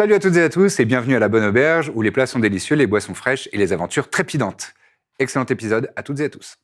Salut à toutes et à tous et bienvenue à la Bonne Auberge où les plats sont délicieux, les boissons fraîches et les aventures trépidantes. Excellent épisode à toutes et à tous.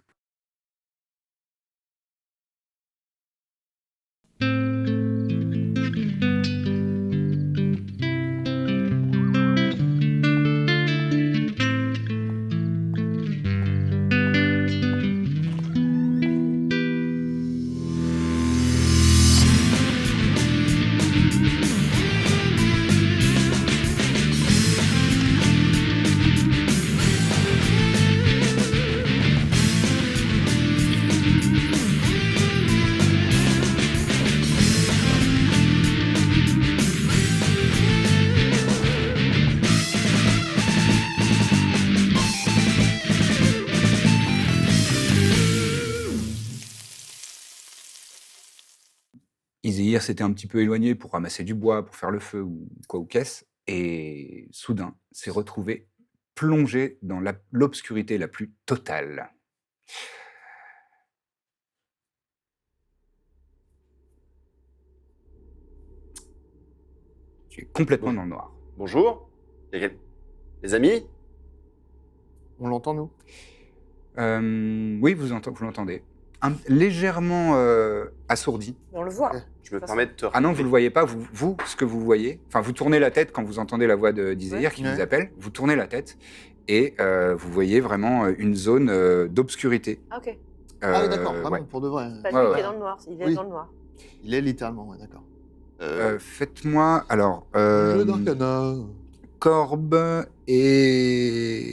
Izehir s'était un petit peu éloigné pour ramasser du bois, pour faire le feu ou quoi ou qu'est-ce, et soudain s'est retrouvé plongé dans l'obscurité la plus totale. Tu es complètement dans le noir. Bonjour. Les amis. On l'entend, nous? Oui, vous l'entendez. Légèrement assourdi. On le voit. Je me permets de te Ah non, vous ne le voyez pas, vous, ce que vous voyez, enfin, vous tournez la tête quand vous entendez la voix d'Izehir qui Ouais. vous appelle, vous tournez la tête et vous voyez vraiment une zone d'obscurité. Ah, ok. Ah oui, d'accord, vraiment, ouais. pour de vrai. Pas Ouais, lui ouais. qui est dans le noir. Il est Oui. dans le noir. Il est littéralement, ouais, d'accord. Faites-moi, alors, Jeu d'arcana. Corbe et...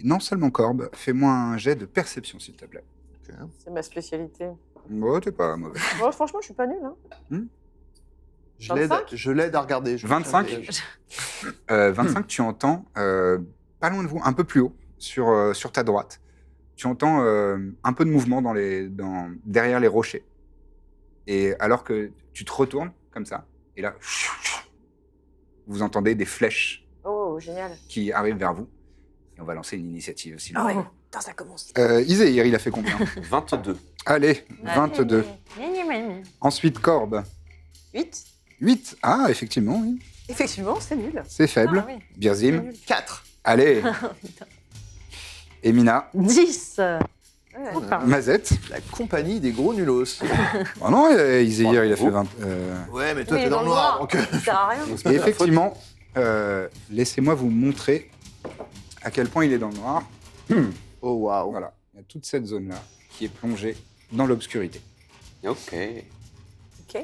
Non seulement Corbe, fais-moi un jet de perception, s'il te plaît. Ok. C'est ma spécialité. Bon, t'es pas mauvais. Bon, franchement, je suis pas nulle. Hein. Je l'aide à regarder. 25. 25, tu entends, pas loin de vous, un peu plus haut, sur ta droite, tu entends un peu de mouvement derrière les rochers. Et alors que tu te retournes, comme ça, et là, vous entendez des flèches Oh, génial. qui arrivent vers vous. Et on va lancer une initiative, s'il vous Ah plaît. ouais. Putain, ça commence. Izehir, il a fait combien? 22. Allez, 22. Ensuite, Corbe. 8. 8. Ah, effectivement, oui. Effectivement, c'est nul. C'est faible. Ah oui. Birzim. 4. Allez. Et Mina. 10. Ouais. Mazette. La compagnie des gros nulos. Oh non, Izehir, il a fait 20. Ouais, mais toi, Oui, t'es dans le noir. Donc... Ça sert à rien. Et effectivement, laissez-moi vous montrer à quel point il est dans le noir. Oh, waouh. Voilà, il y a toute cette zone-là qui est plongée dans l'obscurité. Ok. Ok.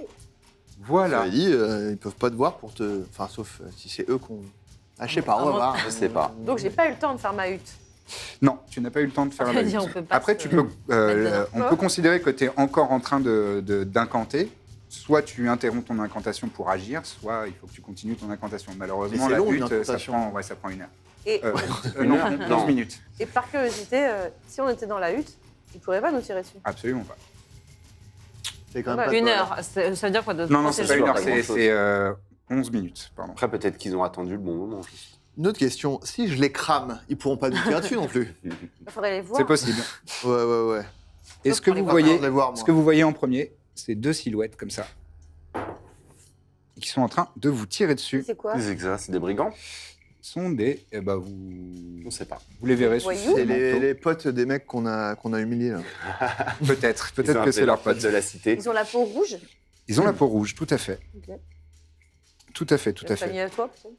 Voilà. J'avais dit, ils peuvent pas te voir pour te... Enfin, sauf si c'est eux qu'on... Ah, je sais pas, on va voir. Je sais pas. Donc, j'ai pas eu le temps de faire ma hutte. Non, tu n'as pas eu le temps de faire Ça la veut dire, lutte. on peut pas Après, se tu peux, mettre on peut considérer que tu es encore en train d'incanter. Soit tu interromps ton incantation pour agir, soit il faut que tu continues ton incantation. Malheureusement, Mais c'est la long, une lutte, ça incantation. prend une heure. Et, Non, heure 11 minutes. et par curiosité, si on était dans la hutte, ils pourraient pas nous tirer dessus. Absolument pas. C'est quand même Ouais, pas Une toi, heure, ça veut dire quoi d'autre? Non, non, c'est pas sûr, une heure, pas c'est grand-chose. 11 minutes. Pardon. Après, peut-être qu'ils ont attendu le bon moment. Une autre question, si je les crame, ils pourront pas nous tirer dessus non plus. Il faudrait les voir. C'est possible. Ouais. Et ce que pour les vous voir. voyez, Je les voir, moi. ce que vous voyez en premier, c'est deux silhouettes comme ça, et qui sont en train de vous tirer dessus. C'est quoi? Les exas, c'est des brigands. Ce sont des, On vous sait pas. les verrez sur Voyous. ce C'est manteau. les potes des mecs qu'on a humiliés, là. Peut-être Ils ont que appelé c'est leur pote. de la cité. Ils ont la peau rouge. Ils ont la peau rouge, tout à fait. Ok. Tout à fait, tout à Famille fait. à toi, peut-être.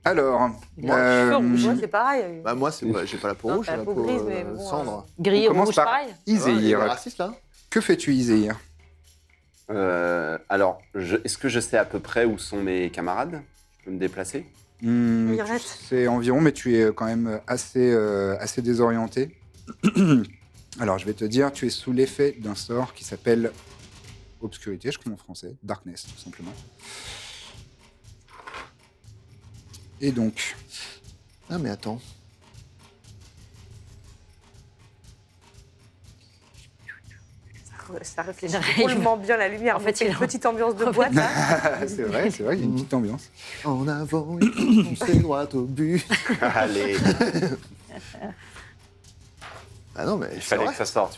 Alors, Moi, Ouais, c'est pareil. Bah moi, j'ai pas la peau Non, rouge, t'as j'ai la la peau peau grise, mais bon, cendre. Gris On commence rouge, par- pareil. Ah ouais, il y a Izehir, des racistes, là. que fais-tu, Izehir? Alors, est-ce que je sais à peu près où sont mes camarades? Je peux me déplacer? Mirette. C'est environ, mais tu es quand même assez désorienté. Alors, je vais te dire, tu es sous l'effet d'un sort qui s'appelle Obscurité, je crois en français, Darkness, tout simplement. Et donc, Ah, mais attends. Ça réfléchit drôlement bien la lumière. En fait, fait une il a- petite ambiance de boîte là. c'est vrai, il y a une petite ambiance. En avant, on s'est droit au but. Allez. Ah non, mais Il c'est fallait vrai. que ça sorte,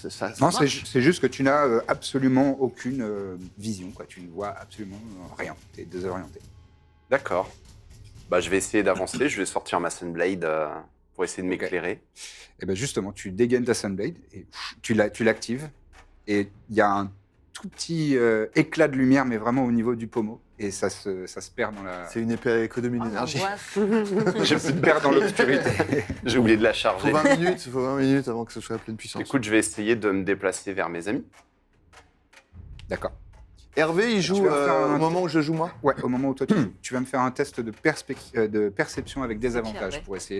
Ça Non, marche. c'est juste que tu n'as absolument aucune vision, quoi. Tu ne vois absolument rien. Tu es désorienté. D'accord. Bah, je vais essayer d'avancer, je vais sortir ma Sunblade pour essayer de Ok. m'éclairer. Et bien justement, tu dégaines ta Sunblade et tu l'actives. Et il y a un tout petit éclat de lumière, mais vraiment au niveau du pommeau. Et ça se perd dans la... C'est une épée à économie d'énergie. Je se perd dans l'obscurité. J'ai oublié de la Faut charger. 20 minutes avant que ce soit à pleine puissance. Écoute, je vais essayer de me déplacer vers mes amis. D'accord. Hervé, il joue Tu vas faire un- au moment où je joue moi. Ouais, au moment où toi, tu vas me faire un test de, de perception avec des avantages ouais. pour essayer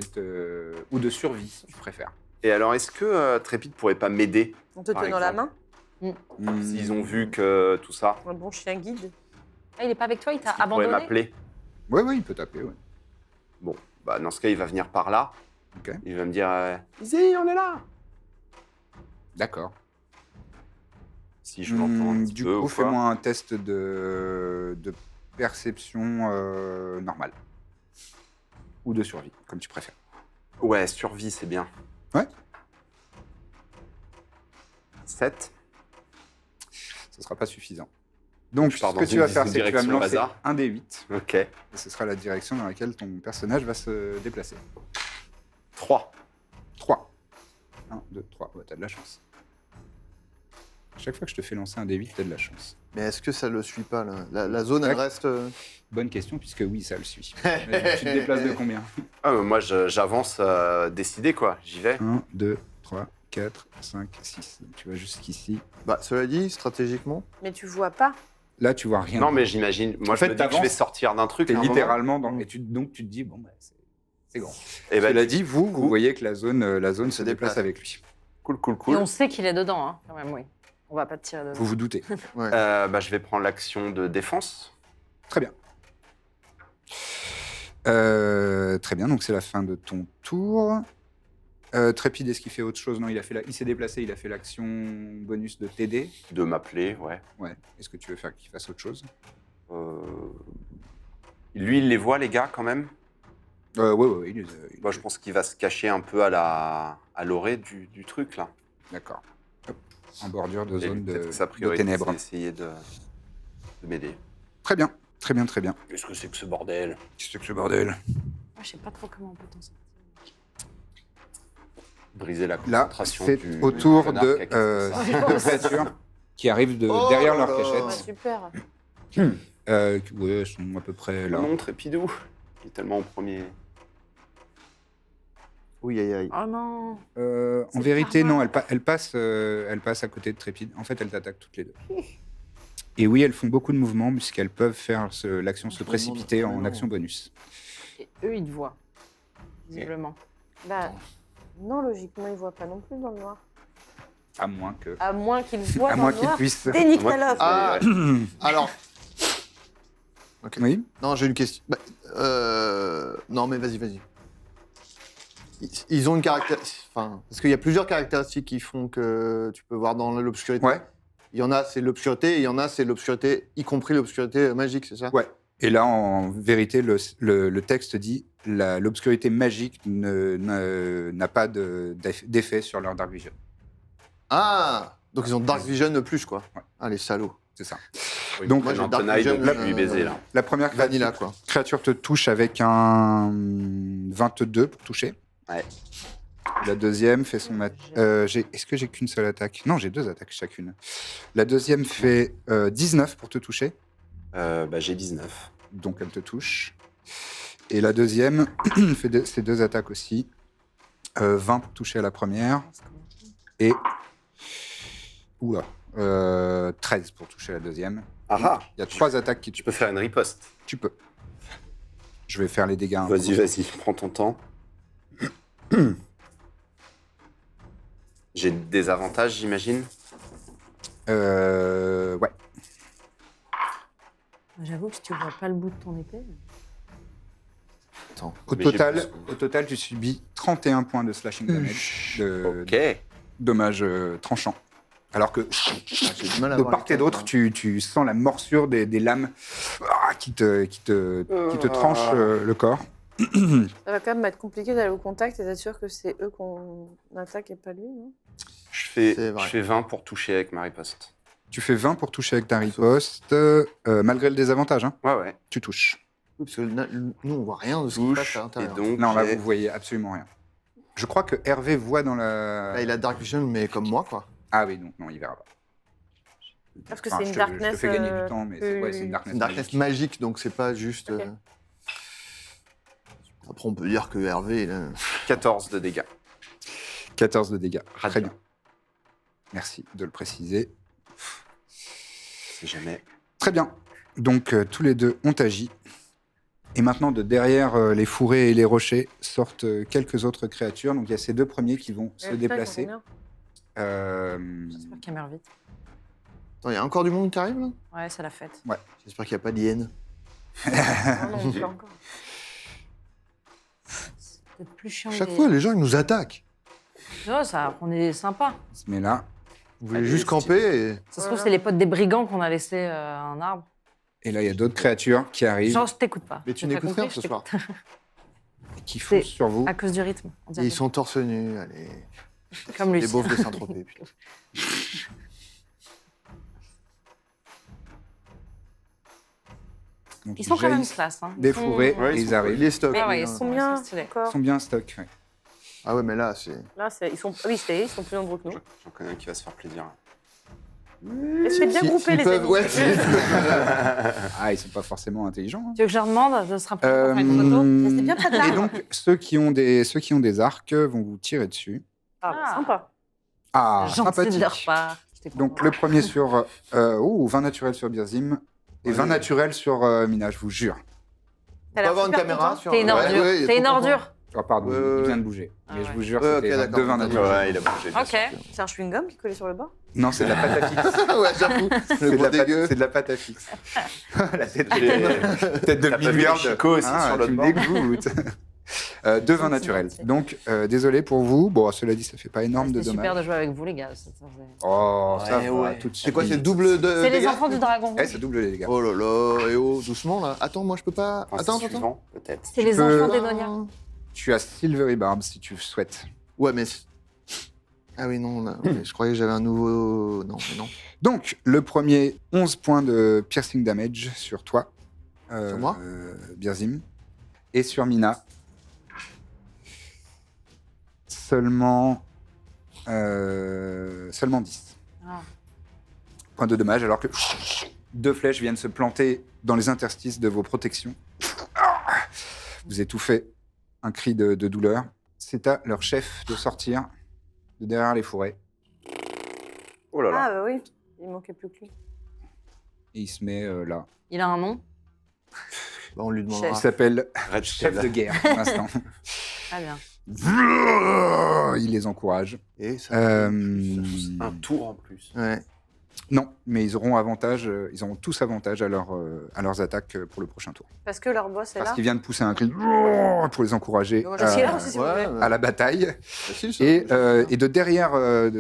ou de survie, si tu préfères. Et alors, est-ce que Trépide pourrait pas m'aider En te Par tenant la exemple. main, s'ils ont vu que tout ça un bon chien guide. Ah, il est pas avec toi, il t'a Ils pourraient abandonné. m'appeler. Ouais, il peut taper, ouais. Bon, bah dans ce cas, il va venir par là. Ok. Il va me dire Izzy, on est là. D'accord. Si je l'entends un petit Du peu coup, ou quoi. fais-moi un test de perception normale. Ou de survie, comme tu préfères. Ouais, survie, c'est bien. Ouais. 7. Ce ne sera pas suffisant. Donc, Je pars ce dans que tu une vas faire, c'est que tu vas direction me au lancer hasard. un des 8. Ok. Et ce sera la direction dans laquelle ton personnage va se déplacer. 3. 3. 1, 2, 3. Ouais, t'as de la chance. Chaque fois que je te fais lancer un des 8, t'as de la chance. Mais est-ce que ça le suit pas là la zone, elle Ouais. reste. Bonne question, puisque oui, ça le suit. Mais tu te déplaces de combien Moi, j'avance décidé, quoi. J'y vais. 1, 2, 3, 4, 5, 6. Tu vas jusqu'ici. Bah, cela dit, stratégiquement. Mais tu vois pas. Là, tu vois rien. Non, mais j'imagine. Moi, En fait, je me dis que je vais t'avances. sortir d'un truc. T'es à un moment. littéralement dans... Et donc, tu te dis, bon, bah, c'est grand. Et bah, Cela dit, vous voyez que la zone se déplace déplace. avec lui. cool, cool, Et cool. on sait qu'il est dedans, hein, quand même, oui. On va pas te tirer dedans. Vous vous doutez. Ouais. Bah, je vais prendre l'action de défense. Très bien. Très bien, donc c'est la fin de ton tour. Trépide, est-ce qu'il fait autre chose? Non, il s'est déplacé, il a fait l'action bonus de t'aider. De m'appeler, ouais. Ouais. Est-ce que tu veux faire qu'il fasse autre chose? Lui, il les voit, les gars, quand même. Ouais, Moi, je pense qu'il va se cacher un peu à l'orée du truc, là. D'accord. Hop, en bordure de Et zone peut-être de, que sa de priorité, ténèbres. c'est d'essayer de m'aider. Très bien, très bien, très bien. Qu'est-ce que c'est que ce bordel? Qu'est-ce que ce bordel? Moi, je sais pas trop comment on peut t'en sortir. Briser la Là, concentration c'est du au tour connard de qui a cassé ça. de créatures qui arrivent Oh derrière là leur là. Ah, cachette. super. Ouais, elles sont à peu près là. Non, Trépidou. Il est tellement au premier. Oui, aïe, aïe. Oh non. En C'est vérité, karma. non, elle passe à côté de Trépide. En fait, elles t'attaquent toutes les deux. Et oui, elles font beaucoup de mouvements puisqu'elles peuvent faire l'action se Je me précipiter demande- en non. action bonus. Et eux, ils te voient. Visiblement. Bah, non, logiquement, il voit pas non plus dans le noir. À moins que. À moins qu'il voit À dans moins le qu'ils noir. puissent. Dénique Moi, ta love. Ah, ouais. alors. Oui. Non, j'ai une question. Bah, non, mais vas-y. Ils ont une caractéristique. Enfin, parce qu'il y a plusieurs caractéristiques qui font que tu peux voir dans l'obscurité. Ouais. Il y en a, c'est l'obscurité, et il y en a, c'est l'obscurité, y compris l'obscurité magique, c'est ça? Ouais. Et là, en vérité, le texte dit l'obscurité magique n'a pas d'effet sur leur Dark Vision. Ah, donc ils ont Dark Vision de plus, quoi. Ouais. Ah, les salauds. C'est ça. Oui, Donc, moi, j'ai j'ai Dark Dark Vision, donc je vais lui baiser, là. La première Vanilla, quoi. créature te touche avec un 22 pour toucher. Ouais. La deuxième fait son est-ce que j'ai qu'une seule attaque? Non, j'ai 2 attaques chacune. La deuxième fait 19 pour te toucher, Bah, j'ai 19. donc elle te touche. Et la deuxième fait ses 2 attaques aussi. 20 pour toucher à la première et 13 pour toucher à la deuxième. Ah ah, Il y a 3 attaques qui tu peux faire une riposte. Tu peux. Je vais faire les dégâts. hein. Vas-y, prends ton temps. J'ai des avantages, j'imagine. Ouais. J'avoue que si tu vois pas le bout de ton épée. Au Mais j'ai total, plus. tu subis 31 points de slashing damage, de Ok. dommages tranchants. Alors que J'ai du mal à de voir part et les d'autre, têtes, tu sens la morsure des lames qui te tranchent le corps. Ça va quand même être compliqué d'aller au contact et d'être sûr que c'est eux qu'on attaque et pas lui, non? Je C'est vrai. fais 20 pour toucher avec ma riposte. Tu fais 20 pour toucher avec ta riposte, malgré le désavantage, hein. Ouais. Tu touches. Oui, parce que nous, on voit rien de ce qui se passe Touche, à et l'intérieur. donc Non, là, j'ai- vous voyez absolument rien. Je crois que Hervé voit dans la... Là, il a Dark Vision, mais comme moi, quoi. Ah oui, donc non, il verra pas. Parce que Enfin, c'est une je te darkness. fais gagner du temps, mais c'est plus- ouais, c'est une darkness. Une Darkness magique, donc c'est pas juste... Ok. Après, on peut dire que Hervé, il a- 14 de dégâts. 14 de dégâts. Très Radiant. bien. Merci de le préciser. C'est jamais. Très bien. Donc, tous les deux ont agi. Et maintenant, de derrière les fourrés et les rochers sortent quelques autres créatures. Donc, il y a ces deux premiers qui vont se Putain, déplacer. ils sont J'espère qu'elle meurt vite. Attends, il y a encore du monde qui arrive, là Ouais, c'est la fête. J'espère qu'il n'y a pas d'hyène. combien Non, non, pas encore. C'est plus chiant. Chaque fois, les gens, ils nous attaquent. Oh, ça, on est sympa. Il se met là. Vous voulez Allez, juste stylé. camper et... Ça se trouve, Voilà. c'est les potes des brigands qu'on a laissé un arbre. Et là, il y a d'autres créatures qui arrivent Genre, je t'écoute pas. Mais tu T'as n'écoutes compris, rien je ce soir. t'écoute. et qui foncent C'est- sur vous. À cause du rythme. on Et dirait. ils sont torse nus, allez. Comme lui. Les beaufs de Saint-Tropez, putain. Donc, Ils sont quand même jaillissent classe. Hein. des Ils sont- fourrés Ouais, et ils ils sont- arrivent. Les stocks. Ah ouais, oui, ils hein. sont Combien c'est stylé. Ils encore sont bien stock. Ouais. Ah ouais, mais là, c'est... Là, ils sont. Oui, ils sont plus nombreux que nous. J'en connais un qui va se faire plaisir. Essayez de bien Si- grouper s'ils les peuvent- ennemis. ouais, c'est- Ah, ils sont pas forcément intelligents. hein. Tu veux que je leur demande de se rapprocher pour faire une photo Restez bien près de et l'arbre. donc, ceux qui ont des arcs vont vous tirer dessus. Ah, bah, Ah. sympa. Ah, Gentil de sympathique. leur part. J'étais contente. Donc, le premier sur... 20 naturels sur Birzim et 20 naturels sur Mina, je vous jure. On peut avoir une caméra sur... T'es une Ouais, ordure. ouais, il est T'es une trop content. ordure. Oh, pardon, Ouais, il ouais. vient de bouger. Ah Mais je ouais. vous jure, Ouais, c'était ok, d'accord. 2 20 naturels. Ouais, il a bougé. bien Ok. sûr. C'est un chewing-gum qui est collé sur le bas. Non, c'est de la pâte à fixe. ouais, j'avoue. C'est Le de, gros la pâte- dégueu. c'est de la pâte à fixe. La tête J'ai- tête de T'as pas vu Billard. les chicots aussi sur l'autre tu me bord dégoûtes. 2 20 naturels. Donc, désolé pour vous. Bon, cela dit, ça fait pas énorme de C'était super dommages. de jouer avec vous, les gars. Oh, ça Ouais, va, ouais. tout de suite. C'est quoi, c'est double de... C'est les dégâts enfants du dragon. Eh, c'est double les dégâts. Oh là là, et oh, doucement, là. Attends, moi, je peux pas... Enfin, Attends, c'est attends. suivant, peut-être. C'est les peux- enfants d'Enonia. Tu as Silvery Barb si tu souhaites. Ouais, mais... Ah oui, non, là, ouais, je croyais que j'avais un nouveau... Non, mais non. Donc, le premier, 11 points de piercing damage sur toi. Sur moi Birzim. Et sur Mina. Seulement 10 Ah. points de dommage, alors que 2 flèches viennent se planter dans les interstices de vos protections. Vous étouffez un cri de douleur. C'est à leur chef de sortir de derrière les fourrés. Oh là là. Ah, bah oui. Il manquait plus que lui. Et il se met là. Il a un nom. Bah, on lui Il demandera. s'appelle Red chef Shell. de guerre pour l'instant. Très bien. Il les encourage. Et ça... Un tour en plus. Ouais. Non, mais ils auront avantage, ils auront tous avantage à leurs attaques pour le prochain tour. Parce que leur boss est Parce là. qu'il vient de pousser un cri pour les encourager Donc, je suis là aussi, s'il vous plaît. à la bataille. Facile, ça. Et de derrière,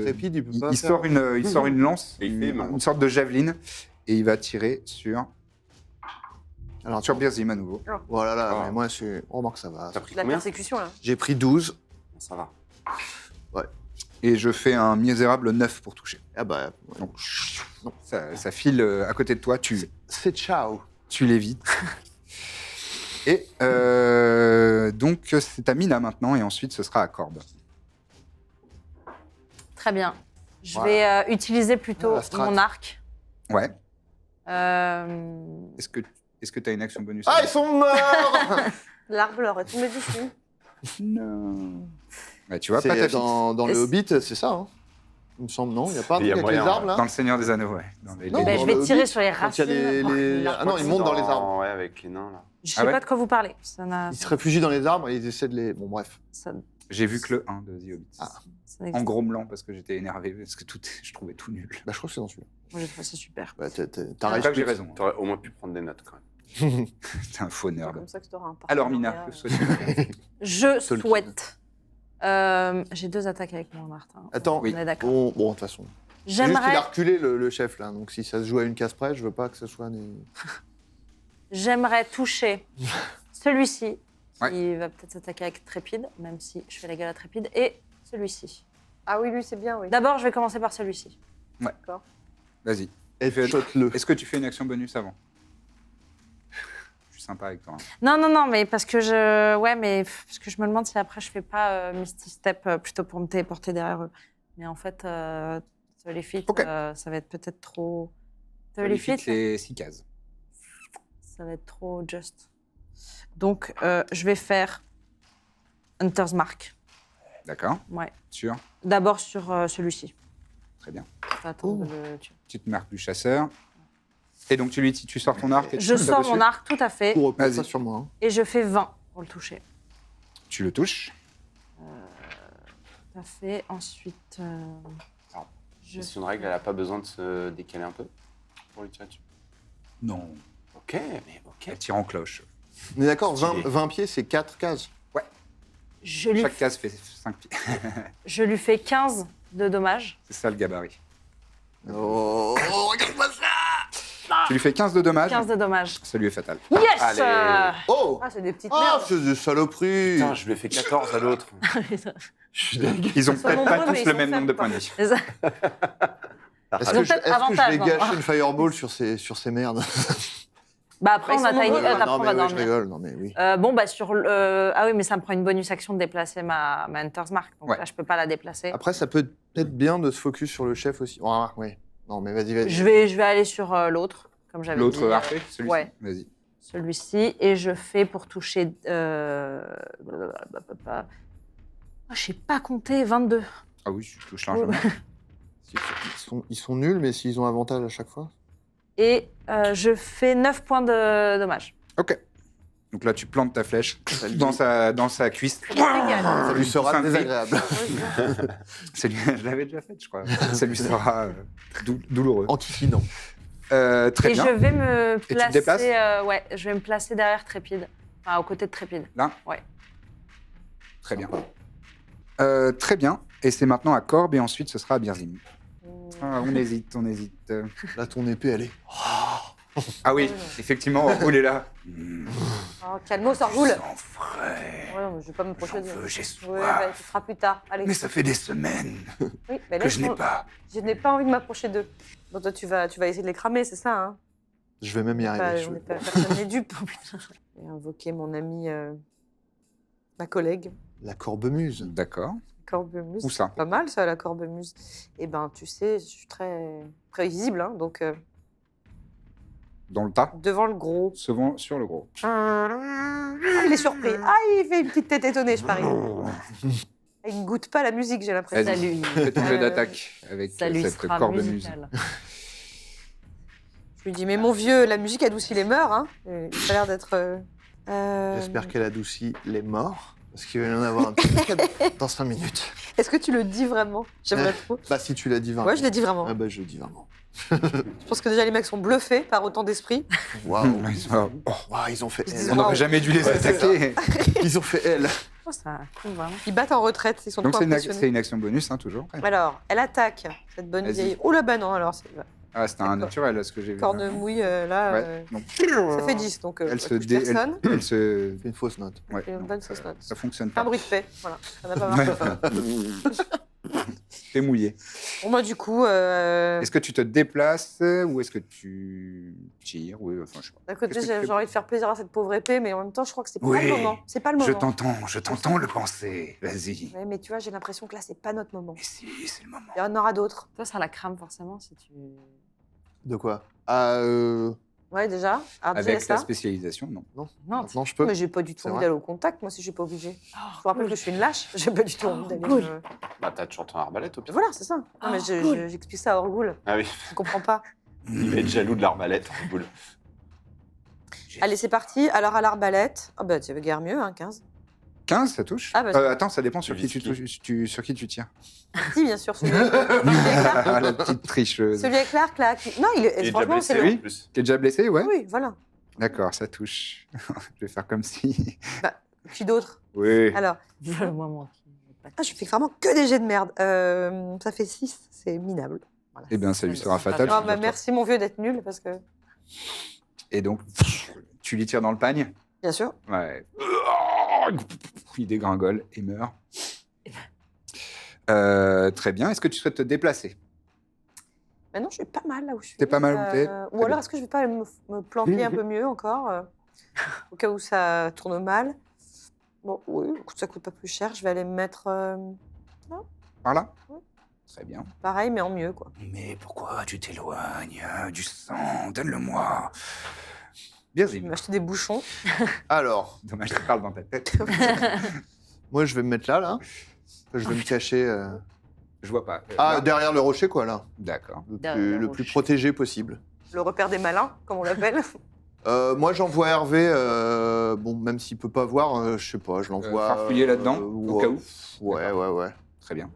Trépide, il peut pas il faire. sort une lance, Et il fait mal. une sorte de javeline, et il va tirer Alors, sur Birzim à nouveau. Voilà, là, Ah. mais moi, c'est... On remarque, ça va. T'as pris La combien persécution, là. J'ai pris 12. Ça va. Et je fais un misérable 9 pour toucher. Ah bah... Donc, ça file à côté de toi, tu C'est ciao. l'évites. Et donc, c'est à Mina maintenant, et ensuite, ce sera à Corbe. Très bien. Je Voilà. vais utiliser plutôt La strat. mon arc. Ouais. Euh, Est-ce que tu as une action bonus Ah, ils sont morts. L'arbre leur est tombé dessus. Non. Ouais, tu vois, C'est pas ta fixe. dans le Est-ce- Hobbit, c'est ça, hein. Il me semble, non. Il n'y a pas un Il y a truc avec les moyen, arbres, là Dans le Seigneur des Anneaux, ouais. Dans les- Non, les- ben, dans je vais le tirer Hobbit, sur les Quand il y a racines. les... Ah non, ils montent dans les arbres. Ouais, avec les nains, là. Je Ah sais ouais pas de quoi vous parlez. Ça n'a- Ils se réfugient dans les arbres et ils essaient de les... Bon, bref. ça- J'ai vu que le 1 de The Hobbit. Ah. ça n'existe En gros blanc parce que j'étais énervé, parce que je trouvais tout nul. Bah, je crois que c'est dans celui-là. Moi, j'ai trouvé ça super. Bah, t'as Ah, raison. j'ai raison. T'aurais au moins pu prendre des notes, quand même. T'es un faux C'est nerd. comme ça que tu auras un Alors, Mina, partenariat. que souhaites-tu Je Tolkien. souhaite. J'ai 2 attaques avec moi, Martin. Attends, On est d'accord. Bon, de toute façon. C'est juste qu'il J'aimerais, a reculé, le chef, là. Donc, si ça se joue à une case près, je veux pas que ce soit des... j'aimerais toucher celui-ci qui va peut-être s'attaquer avec Trépide, même si je fais la gueule à Trépide, et celui-ci. Ah oui, lui, c'est bien, oui. D'abord, je vais commencer par celui-ci. Vas-y. Headshot-le. Est-ce que tu fais une action bonus avant? Je suis sympa avec toi. Hein. Non, mais parce que parce que je me demande si après je fais pas Misty Step plutôt pour me téléporter derrière eux. Mais en fait, les feats, Ok. ça va être peut-être trop. Les feats, c'est 6 cases. Ça va être trop just. Donc, je vais faire Hunter's Mark. D'accord. Ouais. Sûr. D'abord sur celui-ci. Très bien. Faut attendre de le tuer. Petite marque du chasseur. Et donc, tu sors ton arc et tu Je tires sors dessus. mon arc, tout à fait, Pour reprendre ça Vas-y. sur moi. Hein. et je fais 20 pour le toucher. Tu le touches. Tout à fait. Ensuite, Alors, je C'est une règle, elle n'a pas besoin de se décaler un peu pour lui tirer dessus. Non. Ok, mais ok. Elle tire en cloche. On est d'accord, Stylé. 20 pieds, c'est 4 cases. je lui, Chaque case fait 5 pieds. je lui fais 15 de dommages. C'est ça le gabarit. Oh, regarde-moi ça. Tu lui fais 15 de dommages. 15 de dommages. Ça lui est fatal. Yes Allez. Oh, Ah, c'est des petites oh merdes. c'est des saloperies. Putain, je lui ai fait 14 à l'autre. Je suis dingue. Ils ont sont peut-être pas nombreux, mais tous ils le sont même nombre de faibles, points de vie. C'est ça. Est-ce Ils ont que, peut-être est-ce que je avantage, vais non gâcher une fireball sur ces merdes? Bah après, Ils on sont a Tiny nombreux. Hut, après Non, on mais va ouais, je dormir. rigole. Non, mais oui. Bon, bah sur ah oui, mais ça me prend une bonus action de déplacer ma Hunter's Mark. Donc Ouais. là, je peux pas la déplacer. Après, ça peut être bien de se focus sur le chef aussi. Ah, oui. Non, mais vas-y. Je vais aller sur l'autre, comme j'avais dit. L'autre archer, celui-ci. Ouais. Vas-y. Celui-ci, et je fais pour toucher. Je sais pas compter, 22. Ah oui, tu touches largement. Ils sont nuls, mais s'ils ont avantage à chaque fois. Et je fais 9 points de dommage. Ok. Donc là, tu plantes ta flèche Ça lui- dans sa cuisse. Ça lui sera Pousse un cri. désagréable. Je l'avais déjà fait, je crois. Ça lui sera douloureux. Antiquinant. Très Et bien. je vais me te placer. déplaces Ouais, je vais me placer derrière Trépide. Enfin, aux côtés de Trépide. Là Ouais. Très bien. Très bien. Et c'est maintenant à Corbe et ensuite ce sera à Birzim. Ah, on hésite. Là, ton épée, elle est. Ah oui, effectivement, Orgul est là. Oh, calme-toi, Sorgoul. Sans frais. Ouais, non, mais je vais pas me projeter. J'en veux, j'ai soif. Ouais, bah, ce sera plus tard. Allez. Mais ça fait des semaines Oui, mais que je n'ai pas. Je n'ai pas envie de m'approcher d'eux. Bon, toi, tu vas essayer de les cramer, c'est ça, hein? Je vais même y arriver. On n'est pas, personne n'est dupe. J'ai invoqué mon ami, ma collègue, La cornemuse. D'accord. Cornemuse. Où ça? Pas mal, ça, la cornemuse. Eh ben, tu sais, je suis très prévisible, hein, donc Dans le tas. devant le gros. Souvent sur le gros. Ah, il est surpris. Ah, il fait une petite tête étonnée, je parie. Il ne goûte pas la musique, j'ai l'impression. Vas-y, fais ton jet d'attaque avec Ça lui cette sera cornemuse. musical. Je lui dis, mais mon vieux, la musique adoucit les mœurs, hein. Il a l'air d'être... J'espère qu'elle adoucit les morts. Parce qu'il va y en avoir un petit paquet dans 5 minutes. Est-ce que tu le dis vraiment? J'aimerais trop. Bah, si tu l'as dit vraiment. Ouais, je l'ai dit vraiment. Ah, bah, je le dis vraiment. Je pense que déjà les mecs sont bluffés par autant d'esprit. Waouh. Oh, Waouh, ils ont fait Ils se elle. disent, on n'aurait Wow. jamais dû les attaquer. Ils ont fait elle. Oh, ça cool, vraiment. Ils battent en retraite, ils sont Donc trop c'est impressionnés. une action bonus, hein, toujours. Alors, elle attaque cette bonne Vas-y. vieille. Oh là, bah non, alors c'est Ah, c'était un naturel, ce que j'ai vu. corne mouille là. Ouais. Donc, Ça fait 10, donc elle ça se touche dé... personne. elle se... C'est une fausse note. Ouais, Et une non, bonne ça, fausse note. ça fonctionne Un pas. bruit de paix, voilà. Ça n'a pas marché. T'es mouillé. Bon, moi, du coup, Est-ce que tu te déplaces ou est-ce que tu tires? Oui, enfin, je sais pas. d'un côté, qu'est-ce que tu j'ai fais envie de faire plaisir à cette pauvre épée, mais en même temps, je crois que c'est pas Oui. le moment. C'est pas le moment. Je t'entends le penser. Vas-y. Ouais, mais tu vois, j'ai l'impression que là, c'est pas notre moment. Mais si, c'est le moment. Il y en aura d'autres. Toi, ça la crame forcément si tu. De quoi? Ah, Ouais, déjà. Hardy, Avec ça. la spécialisation, non. non. Non, Maintenant, je peux. Mais j'ai pas du tout C'est envie vrai. d'aller au contact, moi, si je suis pas obligée. Je vous rappelle que je suis une lâche. J'ai pas du tout envie d'aller. cool. Bah, t'as toujours ton arbalète au pire. Voilà, c'est ça. Non, mais j'explique ça à Orgul. Ah oui, Je comprends pas. il va être jaloux de l'arbalète, en boule. Allez, c'est parti. Alors, à l'arbalète. Ah, bah, tu veux guère mieux, hein, 15. 15, ça touche. Ah, bah, Attends, ça dépend sur qui tu, Whisky. sur qui tu tires. Si, bien sûr, celui avec l'arc. Ah, la petite tricheuse. Celui avec l'arc, là. Non, il est, Il est déjà franchement, c'est blessé, le. en Oui. plus. T'es déjà blessé, ouais? Oui, voilà. D'accord, ça touche. Je vais faire comme si. Qui d'autre? Oui. Alors, Moi, moi. je fais vraiment que des jets de merde. Ça fait 6, c'est minable. Voilà. Eh bien, ça lui sera C'est pas fatal. grave. Ah, bah, figure-toi. merci, mon vieux, d'être nul, parce que. Et donc, tu lui tires dans le pagne. Bien sûr. Ouais. Il dégringole et meurt. Très bien. Est-ce que tu souhaites te déplacer? Maintenant, je suis pas mal là où je suis. T'es pas mal où t'es. Ou Très alors, bien. est-ce que je vais pas me planquer un peu mieux encore au cas où ça tourne mal. Bon, oui, ça coûte pas plus cher. Je vais aller me mettre Par là? Ouais. Très bien. pareil, mais en mieux, quoi. Mais pourquoi tu t'éloignes du sang? Donne-le-moi. Je vais Birzim. m'acheter des bouchons. Alors, Dommage, tu parles dans ta tête. moi, je vais me mettre là. Je vais me cacher. Je vois pas. Ah, Là. derrière le rocher, quoi, là. D'accord. Derrière le Le plus rocher. protégé possible. Le repère des malins, comme on l'appelle. Moi, j'envoie Hervé. Bon, même s'il peut pas voir, je sais pas, je l'envoie. Farfouiller là-dedans, au cas où. Ouais. Très bien.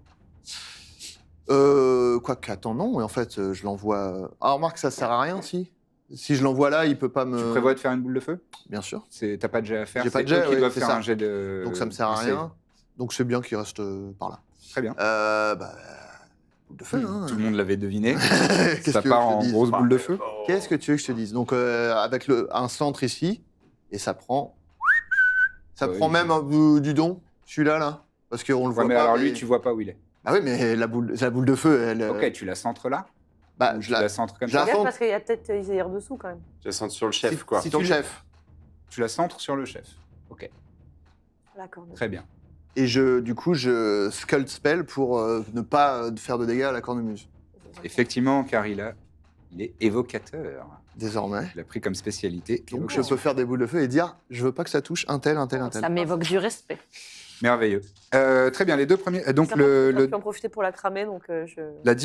Quoique, attends, non, en fait, je l'envoie. Ah, remarque, ça sert à rien, si. Si je l'envoie là, il peut pas me. Tu prévois de faire une boule de feu? Bien sûr. T'as pas de jet à faire. J'ai pas de c'est eux jet, qui ouais, doivent c'est faire ça. un jet de. Donc ça me sert à un rien. save. Donc c'est bien qu'il reste par là. Très bien. Boule de feu, hein. Tout le monde l'avait deviné. Qu'est-ce Ça que part tu veux que je en te dise grosse boule de feu. Qu'est-ce que tu veux que je te dise? Donc avec un centre ici, et ça prend. Ça Oui, prend je- même un bout du don, celui-là, là. Parce qu'on le Ouais, voit mais pas. alors mais- lui, tu vois pas où il est. Ah oui, mais la boule de feu, elle. Ok, tu la centres là? Bah, Ou je tu la. la centres comme je la ça? Regarde, centre- parce qu'il y a peut-être Isaïr dessous, quand même. Je sens sur le chef, si- quoi. Si Donc, tu chef. Tu la centres sur le chef. Ok, D'accord. très bien. Et du coup, je Scald Spell pour ne pas faire de dégâts à la cornemuse. Effectivement, car il est évocateur. Désormais. Il a pris comme spécialité. Donc je évocation. peux faire des boules de feu et dire je veux pas que ça touche un tel. Ça m'évoque du respect. Merveilleux. Très bien, les deux premiers. Donc Je peux en profiter pour la cramer, donc je... la C'est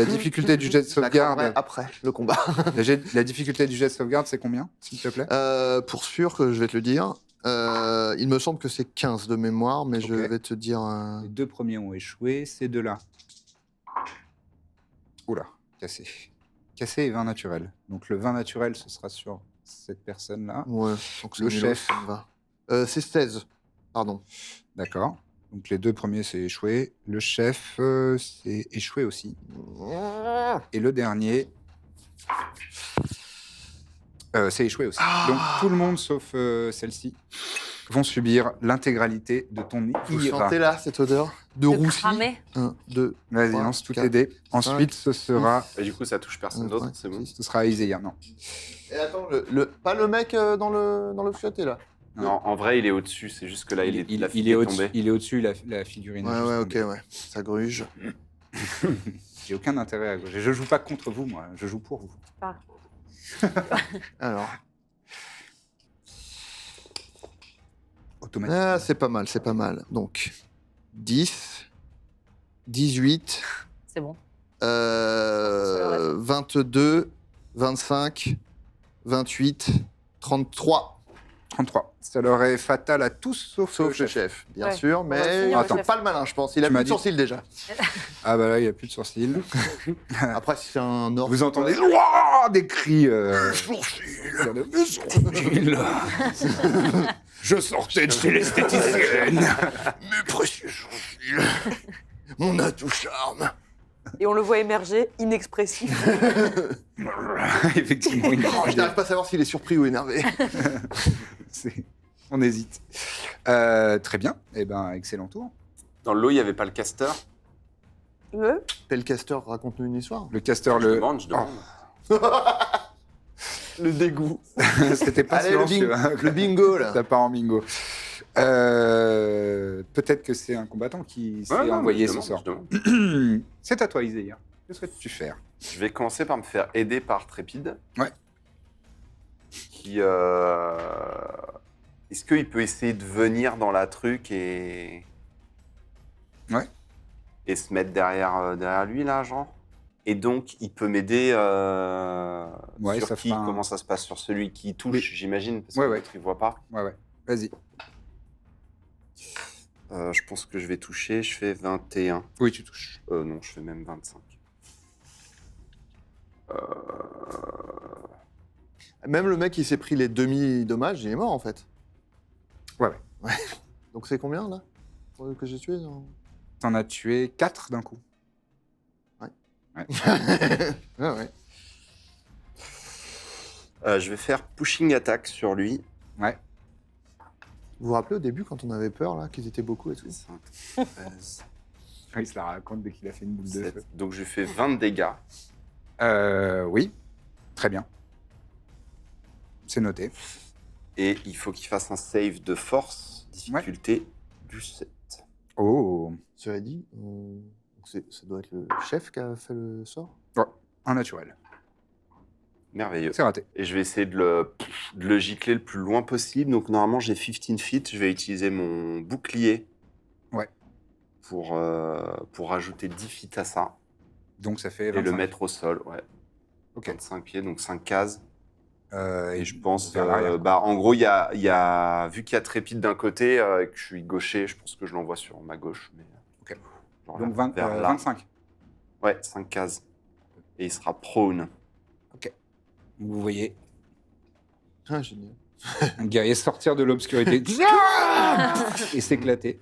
difficulté du jet de Je la cramerai sauvegarde. après le combat. La difficulté du jet de sauvegarde, c'est combien, s'il te plaît? Pour sûr que je vais te le dire. Il me semble que c'est 15 de mémoire, mais je Ok. vais te dire. Les deux premiers ont échoué, ces deux-là. Oula, cassé. Cassé et 20 naturel. Donc le 20 naturel, ce sera sur cette personne-là. Ouais, donc Le c'est chef. ça me va. C'est 16. Pardon. D'accord. Donc les deux premiers, c'est échoué. Le chef, c'est échoué aussi. Et le dernier, c'est échoué aussi. Donc tout le monde, sauf celle-ci, vont subir l'intégralité de ton Vous ira. sentez là cette odeur de roussi? Cramé. 1, 2, Vas-y, Trois, lance tous quatre, tes dés. Ensuite, ce sera, Et du coup, ça touche personne d'autre, c'est bon. ce sera Isaiah. Non. Et attends, pas le mec dans le fioté là. Non, en vrai, il est au-dessus. C'est juste que là, il est, la il fille est est au-dessus. tombée. Il est au-dessus, la figurine. est Ouais, juste ouais, ok, tombée. ouais. Ça gruge. J'ai aucun intérêt à gaucher. Je joue pas contre vous, moi. Je joue pour vous. Alors. Automatiquement. Ah, c'est pas mal, c'est pas mal. Donc, 10, 18, C'est bon. 22, 25, 28, 33. 33. Ça leur est fatal à tous, sauf Sauf le le chef. chef, bien Ouais. sûr. On va Mais finir, le chef. pas le malin, je pense. Il a Tu plus m'as de dit- sourcils déjà. Ah bah là, il n'y a plus de sourcils. Après, si c'est un orc. Vous entendez Ouah des cris. Mes sourcils. Je sortais de chez l'esthéticienne. Mes précieux sourcils. Mon atout charme. Et on le voit émerger, inexpressif. Effectivement, il Oh, je n'arrive pas à savoir s'il est surpris ou énervé. On hésite. Très bien. Eh ben, excellent tour. Dans l'eau, il n'y avait pas le caster. Le Pelcaster, raconte-nous une histoire. Le casteur, Je le. demande, je demande. Le dégoût. C'était pas Allez, le, silencieux. hein. le bingo, là. Ça part en bingo. Peut-être que c'est un combattant qui s'est Ouais, non, envoyé mais ce je sort. demande, je demande. C'est à toi, Iséir. Que souhaites-tu faire? Je vais commencer par me faire aider par Trépide. Ouais. Qui. Est-ce qu'il peut essayer de venir dans la truc et. Ouais. Et se mettre derrière lui, là, genre? Et donc, il peut m'aider Ouais, sur ça qui? fera un- Comment ça se passe sur celui qui touche, Oui. j'imagine? Parce Ouais, que ouais. l'autre, il voit pas. Ouais. Vas-y. Je pense que je vais toucher. Je fais 21. Oui, tu touches. Non, je fais même 25. Même le mec qui s'est pris les demi-dommages, il est mort en fait. Ouais. Donc c'est combien là que j'ai tué non T'en as tué 4 d'un coup. Ouais, ouais. Je vais faire pushing attack sur lui. Ouais. Vous vous rappelez au début, quand on avait peur, là, qu'ils étaient beaucoup et tout 5, 13, Il se la raconte dès qu'il a fait une boule de feu. 7. Donc je lui fais 20 de dégâts. Oui, très bien. C'est noté. Et il faut qu'il fasse un save de force, difficulté du 7. Oh, Cela dit, ça doit être le chef qui a fait le sort. un naturel. Merveilleux. C'est raté. Et je vais essayer de le gicler le plus loin possible. Donc normalement j'ai 15 feet. Je vais utiliser mon bouclier. Ouais. Pour rajouter 10 feet à ça. Donc ça fait Et 25. le mettre au sol, ouais. Ok. 25 pieds, donc 5 cases. Et Et je pense, vers l'arrière. en gros, il y a vu qu'il y a Trépide d'un côté et que je suis gaucher, je pense que je l'envoie sur ma gauche. Mais, Ok. genre Donc vers là. 25. Ouais, 5 cases. Et il sera prone. Vous voyez Ah, génial. un guerrier sortir de l'obscurité et s'éclater.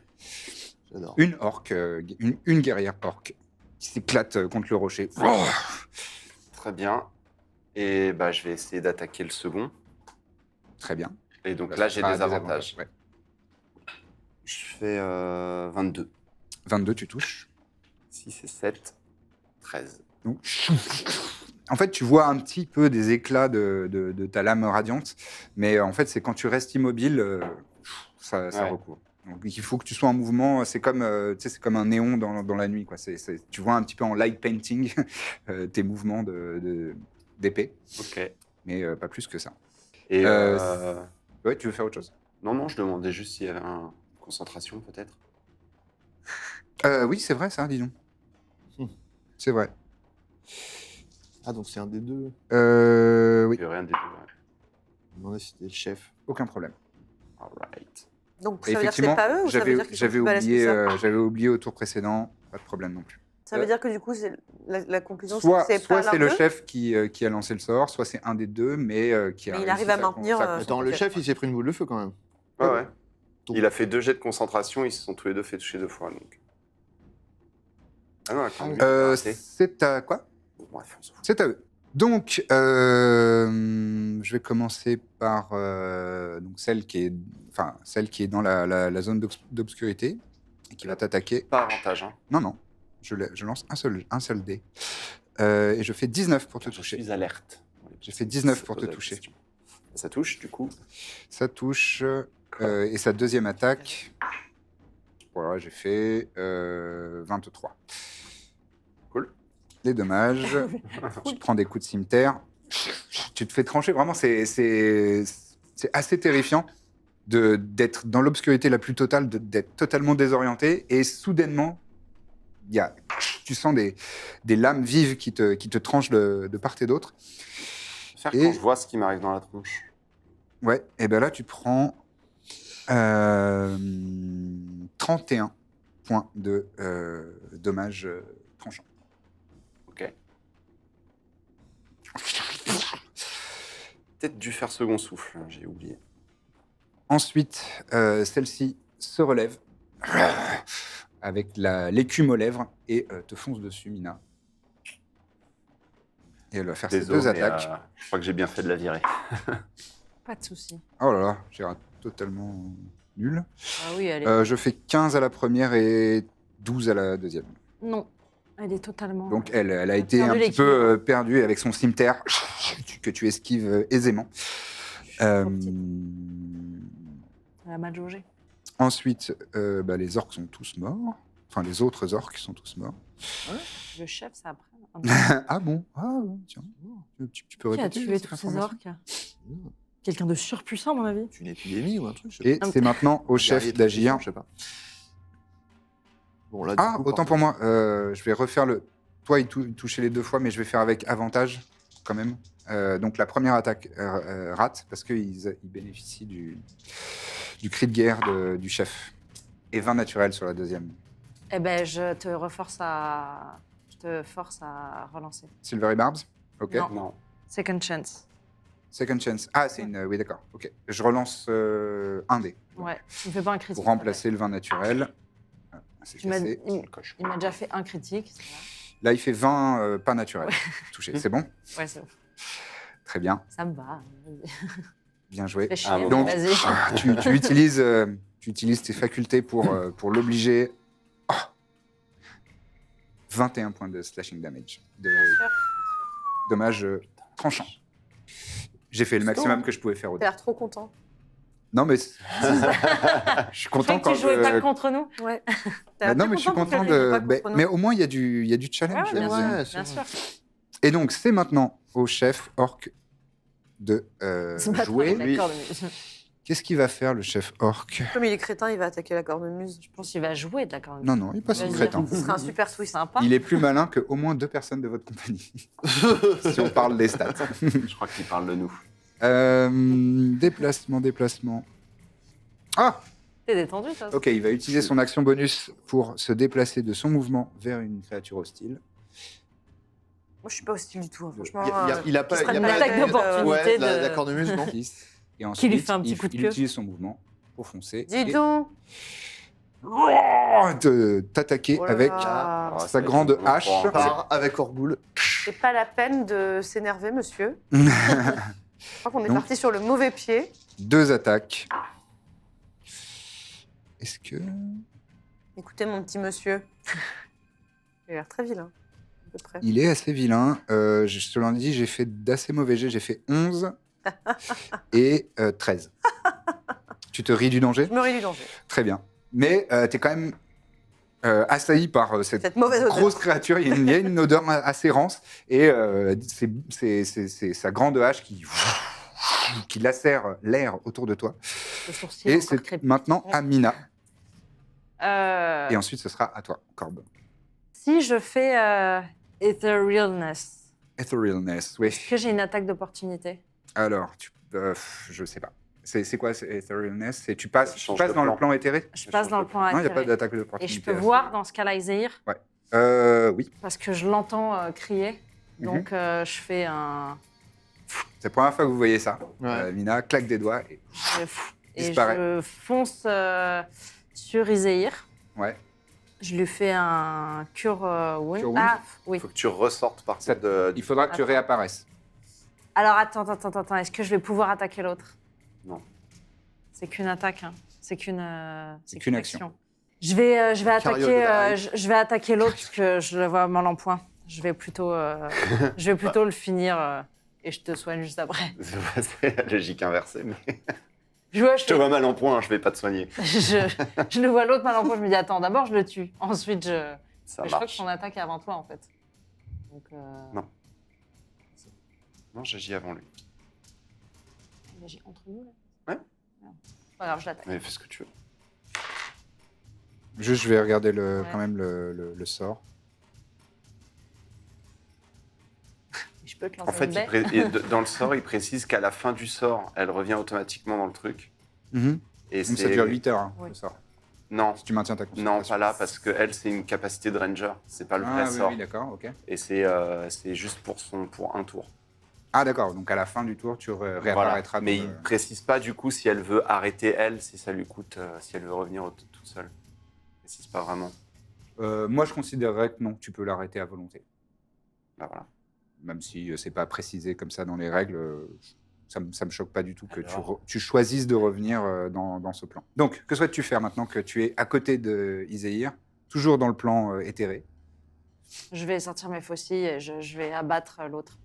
J'adore. Une orque, une guerrière orque qui s'éclate contre le rocher. Oh, Très bien. Et bah, je vais essayer d'attaquer le second. très bien. Et donc Ça là, j'ai fera des avantages. Ouais. Je fais 22. 22, tu touches. 6 et 7. 13. Donc, en fait, tu vois un petit peu des éclats de ta lame radiante, mais en fait, c'est quand tu restes immobile, ça Ouais. recourt. Donc, il faut que tu sois en mouvement. C'est comme, tu sais, c'est comme un néon dans la nuit, quoi. Tu vois un petit peu en light painting tes mouvements d'épée, Ok. mais pas plus que ça. Et Ouais, tu veux faire autre chose? non, je demandais juste s'il y avait une concentration, peut-être. Oui, c'est vrai, ça, dis donc. Hmm. C'est vrai. Ah, donc c'est un des deux. Oui, Il y a rien des deux. Ouais. Je me demandais si c'était le chef. aucun problème. Alright. Et Donc, ça veut dire que c'est effectivement, pas eux ou ça veut dire qu'ils sont j'avais plus balèzes que oublié, ça j'avais oublié au tour précédent, pas de problème non plus. Ça veut dire que du coup, c'est la conclusion, c'est Soit que c'est pas c'est l'un le d'eux, chef qui a lancé le sort, soit c'est un des deux, mais qui a Mais il réussi arrive à sa- maintenir, sa- Attends, le ok. chef, il s'est pris une boule de feu quand même. Ouais, ouais. Donc- Il a fait 2 jets de concentration, ils se sont tous les deux fait toucher 2 fois. Donc. Ah non, quand même, c'est à quoi? Bon, bref, on s'en fout. C'est à eux. Donc, je vais commencer par donc celle qui est dans la zone d'obscurité et qui va t'attaquer. Pas avantage, hein. Non, je lance un seul dé. Et je fais 19 pour te Je toucher. suis alerte. J'ai fait 19 pour Ça pose te la toucher. question. Ça touche, du coup. Ça touche. Et sa deuxième attaque. Voilà, j'ai fait 23. Cool. Les dommages. Tu te prends des coups de cimetière. Tu te fais trancher. Vraiment, c'est assez terrifiant d'être dans l'obscurité la plus totale, d'être totalement désorienté. Et soudainement, tu sens des lames vives qui te tranchent de part et d'autre. Faire Et- quand je vois ce qui m'arrive dans la tronche. Ouais, et ben là, tu prends 31 points de dommages tranchants. Ok. Peut-être dû faire second souffle, hein, j'ai oublié. Ensuite, celle-ci se relève avec l'écume aux lèvres et te fonce dessus, Mina. Et elle va faire ses Désolé, deux attaques. je crois que j'ai bien fait de la virer. Pas de souci. Oh là là, j'ai raté totalement nul. Ah oui, elle est... Je fais 15 à la première et 12 à la deuxième. Non, elle est totalement... Donc elle a Elle a été un perdu petit peu perdue avec son cimetière que tu esquives aisément. trop petite. Elle a mal jaugé. Ensuite, les orques sont tous morts. Enfin, les autres orques sont tous morts. Le chef, c'est après. Ah bon? Ah, tiens. Tu peux Qui a répéter tué cette tous ces information orques? Quelqu'un de surpuissant, à mon avis. C'est une épidémie ou un truc, je sais Et pas. c'est maintenant au Un guerrier chef de d'agir. je sais pas. Bon, là, du Ah, coup, autant par pour contre, moi. Je vais refaire le... Toi, il touchait les deux fois, mais je vais faire avec avantage, quand même. Donc la première attaque rate, parce qu'ils bénéficient du cri de guerre du chef. Et 20 naturels sur la deuxième. Eh ben, je te force à relancer. Silvery Barbs? Ok. Non. Non. Second chance. Second chance. Ah, c'est une... Oui, d'accord. Ok. Je relance un dé. Ouais, tu me fais pas un critique. Pour remplacer le 20 naturel. Ah, c'est Tu m'as- cassé. il m'a déjà fait un critique. ça Là, il fait 20 pas naturel. Touché. C'est bon? va. Ouais, Très bien. ça me va. Bien joué. Fais chier, Ah, bon. mais Donc, vas-y. tu utilises tes facultés pour l'obliger. 21 points de slashing damage. De Bien sûr. dommages tranchants. J'ai fait le maximum que je pouvais faire au T'as l'air trop content. Non, mais je suis Je content croyais que quand tu jouais pas je... contre nous. Ouais. Bah non, mais je suis content de... Mais au moins, il y a du Ouais, challenge. bien sûr. Ouais, Bien sûr. Et donc, c'est maintenant au chef orc de Se battre jouer. avec la lui. cornemuse. Qu'est-ce qu'il va faire, le chef orc? Comme il est crétin, il va attaquer la cornemuse. Je pense qu'il va jouer de la cornemuse. Non, non, il passe Vas-y. son crétin. Ce serait un super twist. Sympa. Il est plus malin que au moins 2 personnes de votre compagnie. Si on parle des stats. Je crois qu'il parle de nous. Déplacement. Ah! T'es détendu, toi. Ok, il va utiliser son action bonus pour se déplacer de son mouvement vers une créature hostile. Moi, je suis pas hostile du tout, hein, franchement. Il a pas. serait il y a une pas- attaque d'opportunité. Ouais, de- la cornemuse, non. Et ensuite, lui fait un petit coup de il queue. utilise son mouvement pour foncer. Dis et donc. t'attaquer Oh là avec là. Ah, sa ça va grande être un hache. gros point. Part avec Orboul. C'est pas la peine de s'énerver, monsieur. Je crois qu'on est Donc- parti sur le mauvais pied. 2 attaques. Est-ce que... Écoutez, mon petit monsieur. Il a l'air très vilain, à peu près. Il est assez vilain. Je te l'ai dit, j'ai fait d'assez mauvais jets. J'ai fait 11 et 13. Tu te ris du danger? Je me ris du danger. Très bien. Mais tu es quand même assailli par cette Cette mauvaise odeur. grosse créature. Il y a une odeur assez rance. Et c'est sa grande hache qui lacère l'air autour de toi. Le sourcil Et encore c'est crépité. maintenant à Mina. Euh, Et ensuite, ce sera à toi, Corbe. Si je fais Etherealness, Etherealness, oui. est-ce que j'ai une attaque d'opportunité? Alors, je sais pas. C'est quoi, Etherealness? C'est tu passes Change dans de le plan. plan éthéré? Je passe dans le plan Non, il n'y a pas éthéré. d'attaque Et d'opportunité. je peux voir dans ce cas-là Iséir, Oui. parce que je l'entends crier. Mhm. Donc je fais un... C'est la première fois que vous voyez ça. Ouais. Mina claque des doigts. Et... Et Disparaît. je fonce sur Iséir. Ouais. Je lui fais un cure wound. Cure wound. Ah, oui. Il faut que tu ressortes par Ça- contre de... Il faudra que tu Attends. réapparaisses. Alors attends. Est-ce que je vais pouvoir attaquer l'autre? Non. C'est qu'une attaque, hein. C'est qu'une qu'une action. Je vais Cario de la attaquer, je vais attaquer l'autre parce que je le vois mal en point. Je vais plutôt le finir et je te soigne juste après. C'est la logique inversée, mais Je je te vois mal en point, je vais pas te soigner. je le vois l'autre mal en point, je me dis attends, d'abord je le tue, ensuite je... Ça Mais je crois que marche. son attaque est avant toi en fait. Donc, Non. Non, j'agis avant lui. il agit entre nous là. Ouais. C'est pas grave, je l'attaque. Mais fais ce que tu veux. Juste, je vais regarder Ouais. quand même le sort. Je peux te lancer En fait, une baie. dans le sort, il précise qu'à la fin du sort, elle revient automatiquement dans le truc. Et Donc ça dure 8 heures, hein, Oui. le sort. Non, Si tu maintiens ta concentration. non, pas là, parce que elle, c'est une capacité de ranger. C'est pas le vrai Ah oui, sort. oui, d'accord, ok. Et c'est juste pour un tour. Ah d'accord, donc à la fin du tour, tu réapparaîtras. Mais dans il le- précise pas du coup si elle veut arrêter elle, si ça lui coûte, si elle veut revenir toute seule. Il précise pas vraiment. Moi, je considérerais que non, tu peux l'arrêter à volonté. Bah voilà. Même si c'est pas précisé comme ça dans les règles, ça me choque pas du tout que Alors. tu choisisses de revenir dans ce plan. Donc, que souhaites-tu faire maintenant que tu es à côté de Iséir, toujours dans le plan éthéré? Je vais sortir mes faucilles et je vais abattre l'autre.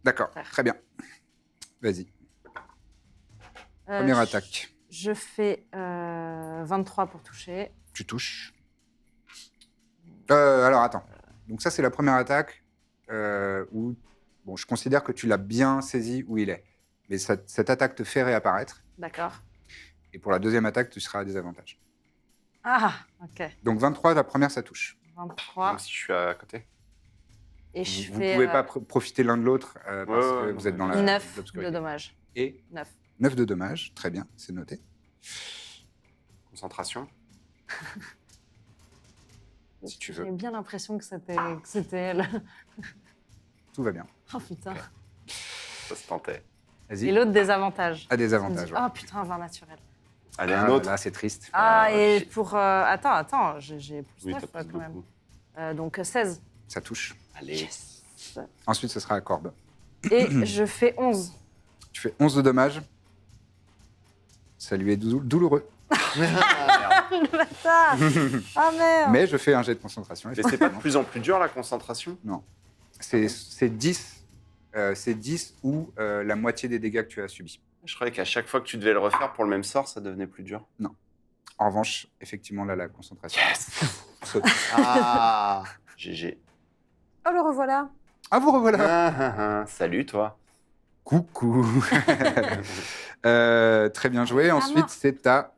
D'accord, très bien. Vas-y, première attaque. Je fais 23 pour toucher. Tu touches. Alors, attends. Donc ça, c'est la première attaque où bon, je considère que tu l'as bien saisi où il est. Mais cette attaque te fait réapparaître. D'accord. Et pour la deuxième attaque, tu seras à désavantage. Ah, ok. Donc 23, la première, ça touche. 23. Même si je suis à côté. Et je Vous ne fais pouvez pas profiter l'un de l'autre parce Ouais, que vous êtes dans la 9 de l'obscurité. dommages. Et 9. 9 de dommages, très bien, c'est noté. Concentration. Si tu J'ai veux, bien l'impression que c'était elle. tout va bien. Oh putain. Ça se tentait. Et Vas-y, l'autre désavantage. à désavantage. ouais. Oh putain, 20 naturel. Allez, Ah, un autre. Là, c'est triste. Ah, Ah, et shit. pour. Attends, j'ai plus Oui, 9 t'as plus quand même. beaucoup. Donc 16. Ça touche. Allez. Ensuite, ce sera à Corbe. Et je fais 11. Tu fais 11 de dommages. Ça lui est douloureux. Le bâtard. Ah merde. Mais je fais un jet de concentration. Mais c'est pas de plus en plus dur la concentration? C'est 10. C'est 10 ou la moitié des dégâts que tu as subis. Je croyais qu'à chaque fois que tu devais le refaire pour le même sort, ça devenait plus dur. En revanche, effectivement, là, la concentration. Saute. Ah. GG. Oh, le revoilà. Ah, vous revoilà. Salut toi. Coucou. Très bien joué. Ensuite, c'est à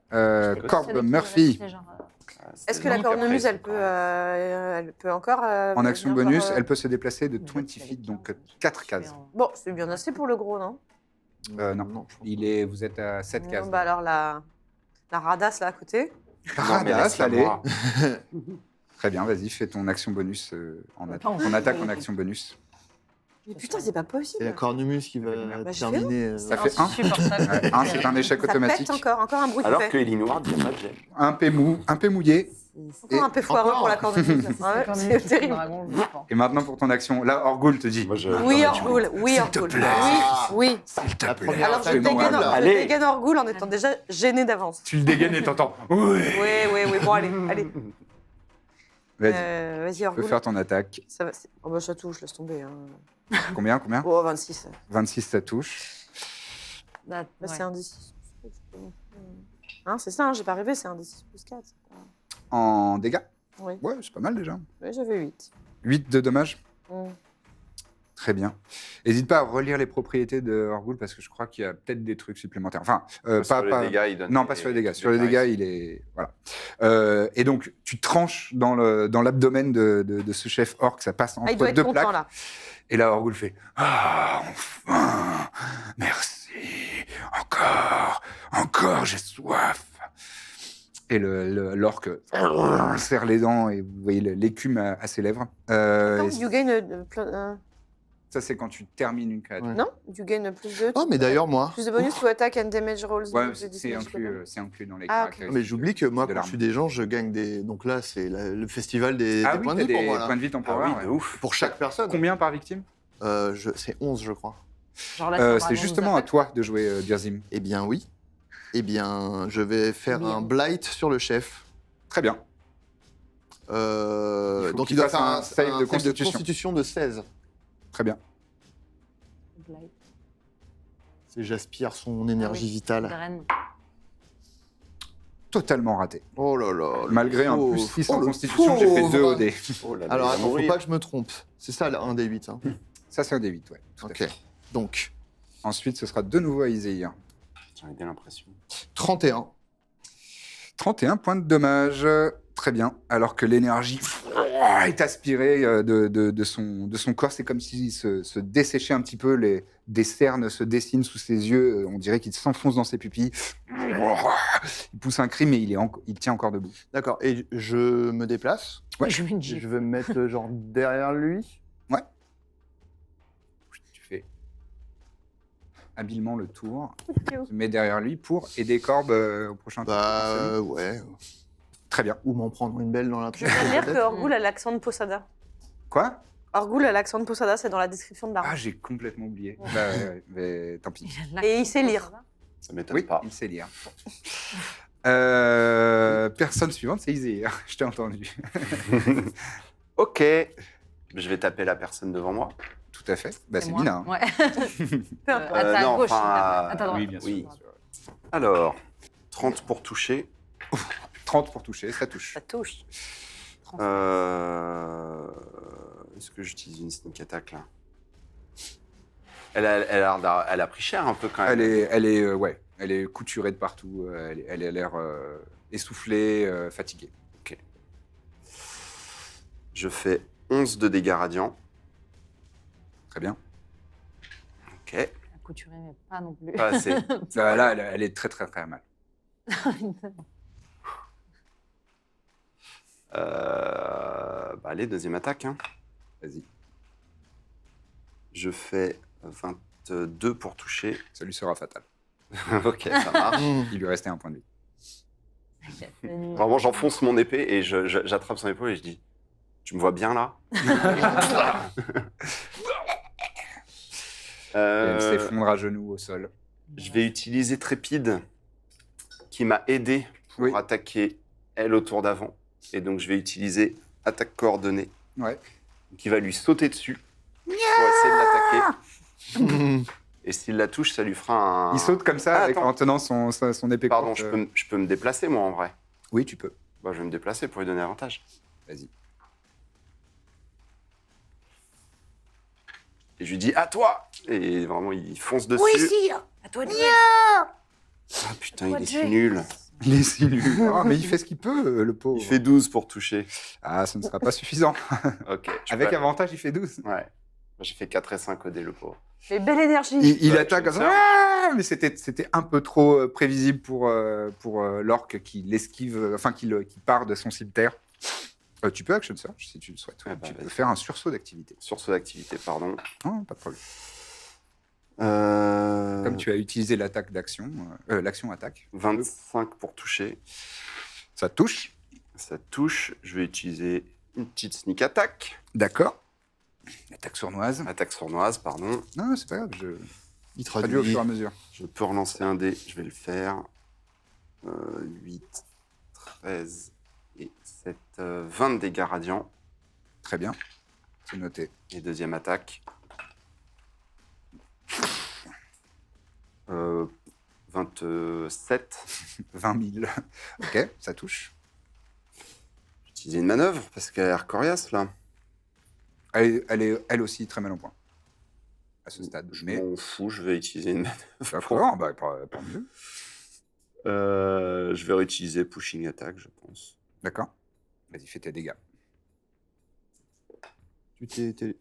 Corbe Murphy. Est-ce que la cornemuse, elle peut encore. En action venir bonus, genre, elle peut se déplacer de 20 feet, donc 4 cases. Bon, c'est bien assez pour le gros, non? Non, vous êtes à 7 Non, cases. bah alors, la radasse, là, à côté. Non, mais Radasse, laisse-la allez. moi. Très bien, vas-y, fais ton action bonus. Pas envie. Ton attaque en action bonus. Mais putain, c'est pas possible. C'est la cornemuse qui va Bah, je terminer. Ça fait 1. Insupportable. 1, c'est un échec Ça automatique. pète encore un bruit qui Alors fait. que Elinor dit pas de gemme. Un peu mouillé. Encore un peu foireux Encore pour la cornemuse. Ouais, c'est terrible. Et maintenant pour ton action, là, Orgul te dit. Moi, je... Oui, Orgul, oui, S'il te Orgul. plaît. Oui. S'il te La plaît. première Alors, je attaque dégaine, normale. je Allez. dégaine Orgul en étant déjà gêné d'avance. Tu le dégaines et t'entends. Oui. Oui. Bon, allez. Vas-y, Vas-y, tu peux Orgul. faire ton attaque. Ça va. Oh, bah, ça touche, laisse tomber. Hein. Combien Oh, 26. 26, ça touche. Bah, c'est un D6. Hein, c'est ça, hein, j'ai pas rêvé, c'est un D6 plus 4. En dégâts. Oui, Ouais, c'est pas mal déjà. j'avais 8. 8 de dommages. Très bien. N'hésite pas à relire les propriétés de Orgul parce que je crois qu'il y a peut-être des trucs supplémentaires. Enfin, Sur les dégâts, il donne Non, des- pas sur les dégâts. des Sur les dégâts, il est. Voilà. Et donc, tu tranches dans l'abdomen de ce chef orc, ça passe Ah, il doit entre être deux content, plaques. là. Et là, Orgul fait Ah, enfin merci. Encore, j'ai soif. Et l'orc serre les dents et vous voyez l'écume à ses lèvres. Attends, Et you gain ça, c'est quand tu termines une créature. Ouais. non, you gain plus de. Oh, mais d'ailleurs, moi. Plus de bonus to attack and damage rolls. Ouais, with the c'est damage roll. inclus dans les Ah, ok. caractéristiques. Mais j'oublie que moi, de quand l'arme. je suis des gens, je gagne des. Donc là, c'est le festival des Ah oui, points de t'as vie pour des moi. Là. points de vie Ah temporaires. oui, de ouais. ouf. Pour chaque personne. Combien par victime C'est 11, je crois. Genre là, ça C'est vraiment justement nous à toi de jouer Birzim. Eh bien, oui. Eh bien, je vais faire Bien. un blight sur le chef. Très bien. Il faut Donc, qu'il il doit fasse faire un save de constitution de 16. Très bien. appelle. C'est j'aspire son énergie Ah oui, vitale. Darren. Totalement raté. Oh là là. le Malgré un pauvre. plus 6 Oh, en le constitution, j'ai fait pauvre. 2 au dé. Oh là là, Alors, il va attends, faut mourir. pas que je me trompe. C'est ça, un des 8. Hein. Ça, c'est un D8, ouais. tout à Ok. fait. Donc, Ensuite, ce sera de nouveau à Iséir. J'en ai bien l'impression. 31. 31 points de dommage. Très bien. Alors que l'énergie est aspirée de son corps, c'est comme s'il se desséchait un petit peu. Des cernes se dessinent sous ses yeux. On dirait qu'il s'enfonce dans ses pupilles. Il pousse un cri, mais il tient encore debout. D'accord. Et je me déplace. Ouais. Je mets une gifle. Je vais me mettre genre derrière lui. Tu fais habilement le tour. Tu te mets derrière lui pour aider Corbe au prochain tour. Bah, ouais. Très bien. Ou m'en prendre une belle dans la Je viens de lire que Orgul a l'accent de Posada. Quoi Orgul a l'accent de Posada, c'est dans la description de l'arme. Ah, j'ai complètement oublié. Bah, ouais, mais tant pis. Et il sait lire. Ça m'étonne Oui, pas. il sait lire. Personne suivante, c'est Iséir. Je t'ai entendu. Ok. Je vais taper la personne devant moi. Tout à fait. Bah, c'est moi. Mina. hein. Ouais. Peu importe. À ta non, gauche. enfin, à ta droite. Oui, bien sûr. Oui. Alors, 30 pour toucher. 30 pour toucher, ça touche. Ça touche. Est-ce que j'utilise une sneak attack là elle a pris cher un peu quand même. Elle est couturée de partout. Elle a l'air essoufflée, fatiguée. Je fais 11 de dégâts radiants. Très bien. Ok. La couturée, mais pas non plus. Pas assez. Là, elle est très, très, très mal. Allez, deuxième attaque. Hein. Vas-y. Je fais 22 pour toucher. Ça lui sera fatal. Ok, ça marche. Il lui restait un point de vie. Vraiment, j'enfonce mon épée et j'attrape son épaule et je dis tu me vois bien là Et elle s'effondre à genoux au sol. Je vais utiliser Trépide qui m'a aidé pour Oui. attaquer elle au tour d'avant. Et donc, je vais utiliser attaque coordonnée, Ouais. qui va lui sauter dessus pour essayer de l'attaquer. Et s'il la touche, ça lui fera un... Il saute comme ça Ah, avec, attends. en tenant son épée Pardon, courte. je peux me déplacer, moi, en vrai. Oui, tu peux. Bah, je vais me déplacer pour lui donner avantage. Vas-y. Et je lui dis, à toi! Et vraiment, il fonce dessus. À toi de jouer. Ah putain, À toi il est de si jouer. nul. Il est si nul. Oh, mais il fait ce qu'il peut, le pauvre. Il fait 12 pour toucher. Ah, ce ne sera pas suffisant. Ok. Avec avantage, il fait 12. Ouais. J'ai fait 4 et 5 au dé, le pauvre. Mais belle énergie. Il Ouais, attaque je comme me ça. Ah, mais c'était un peu trop prévisible pour l'orque qui l'esquive, enfin qui part de son cimetière. Tu peux action search si tu le souhaites. Ouais, bah, tu peux vas-y. faire un sursaut d'activité. Sursaut d'activité, pardon. Non, pas de problème. Euh, Comme tu as utilisé l'attaque d'action, l'action attaque, 25 pour toucher. ça touche. Ça touche. Je vais utiliser une petite sneak attack. D'accord. Attaque sournoise. Attaque sournoise, pardon. Non, c'est pas grave. Je Il traduis au traduit. fur et à mesure. Je peux relancer un dé. Je vais le faire. 8, 13 et 7, 20 dégâts radiants. Très bien. C'est noté. Et deuxième attaque. 27. 20 000. Ok, ça touche. Utiliser une manœuvre parce qu'elle a l'air coriace là. Elle est elle aussi très mal en point. À ce stade. Je Mais m'en fous, je vais utiliser une manœuvre. d'accord, bah, pas mieux. Je vais réutiliser pushing attack, je pense. D'accord. Vas-y, fais tes dégâts.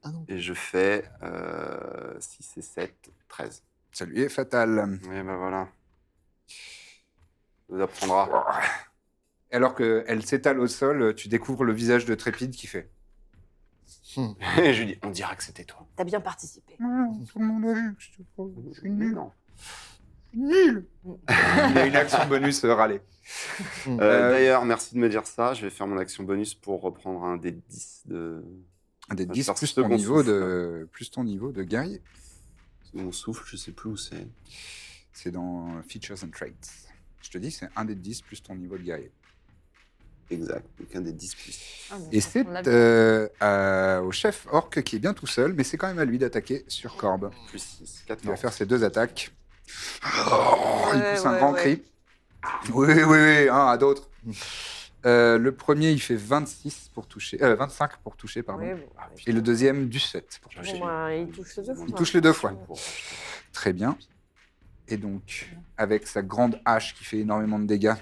Ah non. Et je fais 6 et 7, 13. Ça lui est fatal. Oui, ben voilà. Ça vous apprendra. Alors qu'elle s'étale au sol, tu découvres le visage de Trépide qui fait. Et je lui dis, on dira que c'était toi. T'as bien participé. Tout le monde a vu que je suis nul. Non. Nul. Il a une action bonus râler. D'ailleurs, merci de me dire ça. Je vais faire mon action bonus pour reprendre un des 10 de... Un des Je 10 vais plus faire ton, second niveau souffle. plus ton niveau de guerrier. Mon souffle, je sais plus où c'est. C'est dans Features and Traits. Je te dis, c'est un des 10 plus ton niveau de guerrier. Exact, donc un des 10 plus. Ah, bon, Et ça, c'est on l'a vu. au chef orc qui est bien tout seul, mais c'est quand même à lui d'attaquer sur Corbe. Plus 6, Il va 14. faire ses 2 attaques. Il Ouais, pousse un ouais, grand ouais. cri. Oui, hein, à d'autres. Le premier, il fait 26 pour toucher, 25 pour toucher, pardon. Oui, bon. Et le deuxième, du 7 pour toucher. Bon, bah, il touche les deux fois. Il touche les 2 fois. Pour- Très bien. Et donc, avec sa grande hache qui fait énormément de dégâts,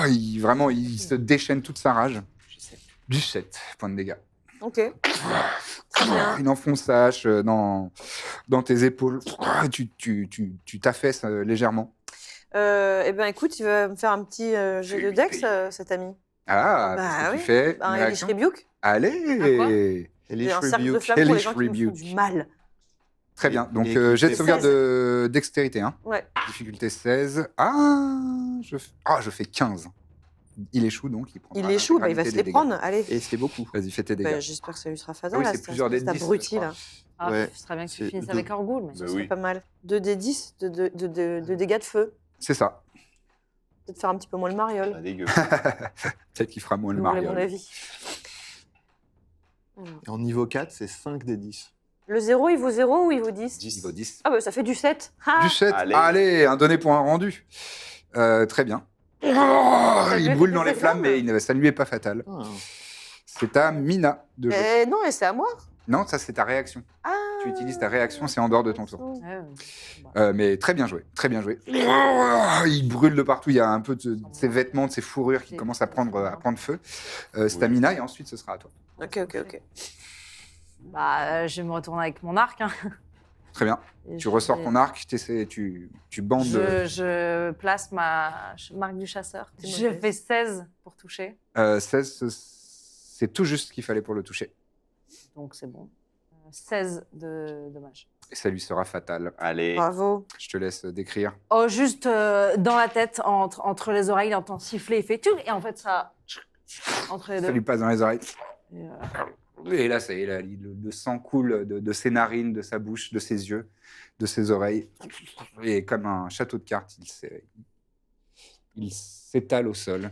il se déchaîne toute sa rage. Du 7 points de dégâts. Ok. Très bien. Il enfonce sa hache dans tes épaules. Tu t'affaisses légèrement. Eh ben, écoute, il va me faire un petit jet de dex, cet ami. Ah, Bah qu'est-ce que oui. tu fais Un une Hellish réaction Rebuke. Allez Et J'ai un cercle de Rebuke. flamme pour les Hellish gens qui me font Rebuke. du mal. Très bien. Donc, Et jet de équipé. sauvegarde de dextérité. Hein. Ouais. Difficulté 16. Ah, je fais 15. Il échoue donc. Il, prendra Il échoue, bah, il va se l'intégralité les des dégâts. prendre. Allez. Et c'est beaucoup. Vas-y, fais tes dégâts. Bah, j'espère que ça lui sera fatal. Ah oui, là, c'est cette plusieurs espèce des 10, d'abruti, je crois. là. Ah, Ouais. ce serait bien que tu C'est finisses deux. avec Orgul. Mais... Bah C'est oui. pas mal. 2d10 de dégâts de feu. C'est ça. Peut-être faire un petit peu moins le mariole. Pas dégueu. Peut-être qu'il fera moins le Renouveler mon mariole. avis. En niveau 4, c'est 5 des 10. Le 0, il vaut 0 ou il vaut 10 Niveau 10. Ah bah ça fait du 7. Ah, Du 7. Allez. Allez, un donné pour un rendu. Très bien. Il brûle dans les flammes, mais ça ne lui est pas fatal. Ah. C'est à Mina de jouer. Non, et c'est à moi. Non, ça c'est ta réaction. Ah. Tu utilises ta réaction, c'est en dehors de ton tour. Ouais, ouais. Mais très bien joué, très bien joué. Il brûle de partout, il y a un peu de ses vêtements, de ses fourrures qui commencent à prendre feu. C'est à Mina et ensuite ce sera à toi. Ok. Bah, je vais me retourner avec mon arc. Hein. Très bien. Et Tu je ressors vais- ton arc, tu bandes. Je place ma marque du chasseur. C'est Je modeste. fais 16 pour toucher. 16, c'est tout juste ce qu'il fallait pour le toucher. Donc c'est bon. 16 de dommages. Et ça lui sera fatal. Allez. Bravo. Je te laisse décrire. Oh, juste dans la tête, entre les oreilles, il entend siffler, il fait tout. Et en fait, ça. Entre les Ça deux. lui passe dans les oreilles. Et, Et là, ça y est, là, le sang coule de ses narines, de sa bouche, de ses yeux. de ses oreilles. Et comme un château de cartes, il s'étale au sol,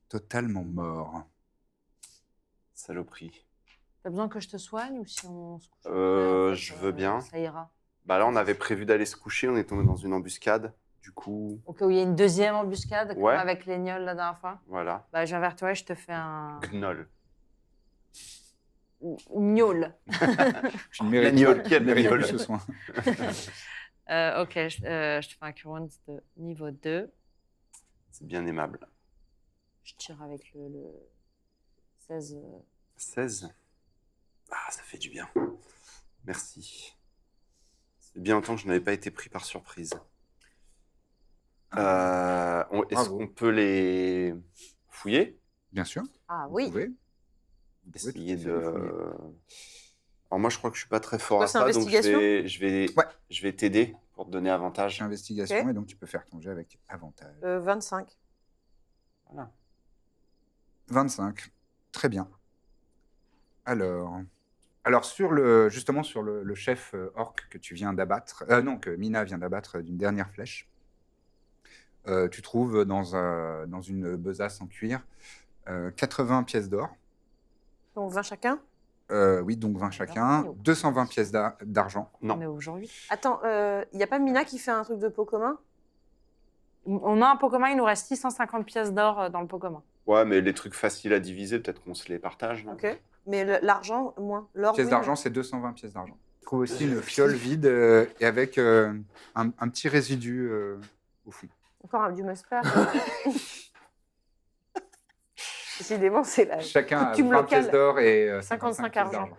totalement mort. Saloperie. T'as besoin que je te soigne ou si on se couche Je veux bien. Ça ira. Bah là, on avait prévu d'aller se coucher, on est tombé dans une embuscade. Du coup, Au cas où il y a une deuxième embuscade, comme Ouais. avec les gnolls la dernière fois. voilà. Bah, je viens vers toi et je te fais un Gnoll. gnôle. Je ne mérite L'agnole, pas- qui a de je ne mérite l'agnole. plus ce soin. Ok, je te fais un Cure Wounds de niveau 2. C'est bien aimable. Je tire avec le 16. 16. Ah, ça fait du bien. Merci. C'est bien longtemps que je n'avais pas été pris par surprise. Est-ce Bravo. qu'on peut les fouiller? Bien sûr, Ah vous oui. pouvez. Vous pouvez tout Essayer à fait de... les fouiller. Alors moi, je crois que je suis pas très fort à C'est ça, donc investigation je vais t'aider pour te donner avantage. Investigation, Ok. et donc tu peux faire ton jet avec avantage. 25. Voilà. 25. Très bien. Alors justement sur le chef orc que tu viens d'abattre, non, que Mina vient d'abattre d'une dernière flèche, tu trouves dans une besace en cuir 80 pièces d'or. Donc 20 chacun. Oui, donc 20 Alors, chacun. oui. 220 pièces d'argent. Non. Mais aujourd'hui. Attends, il n'y a pas Mina qui fait un truc de pot commun? On a un pot commun, il nous reste 650 pièces d'or dans le pot commun. Ouais, mais les trucs faciles à diviser, peut-être qu'on se les partage. Non Ok. Mais l'argent, moins. L'or, Pièces oui, d'argent, c'est 220 pièces d'argent. Tu trouves aussi une fiole vide et avec un petit résidu au fond. mais encore un du Musper. Décidément, c'est la Chacun a coutume 20 pièces locale. d'or et 55 pièces argent. d'argent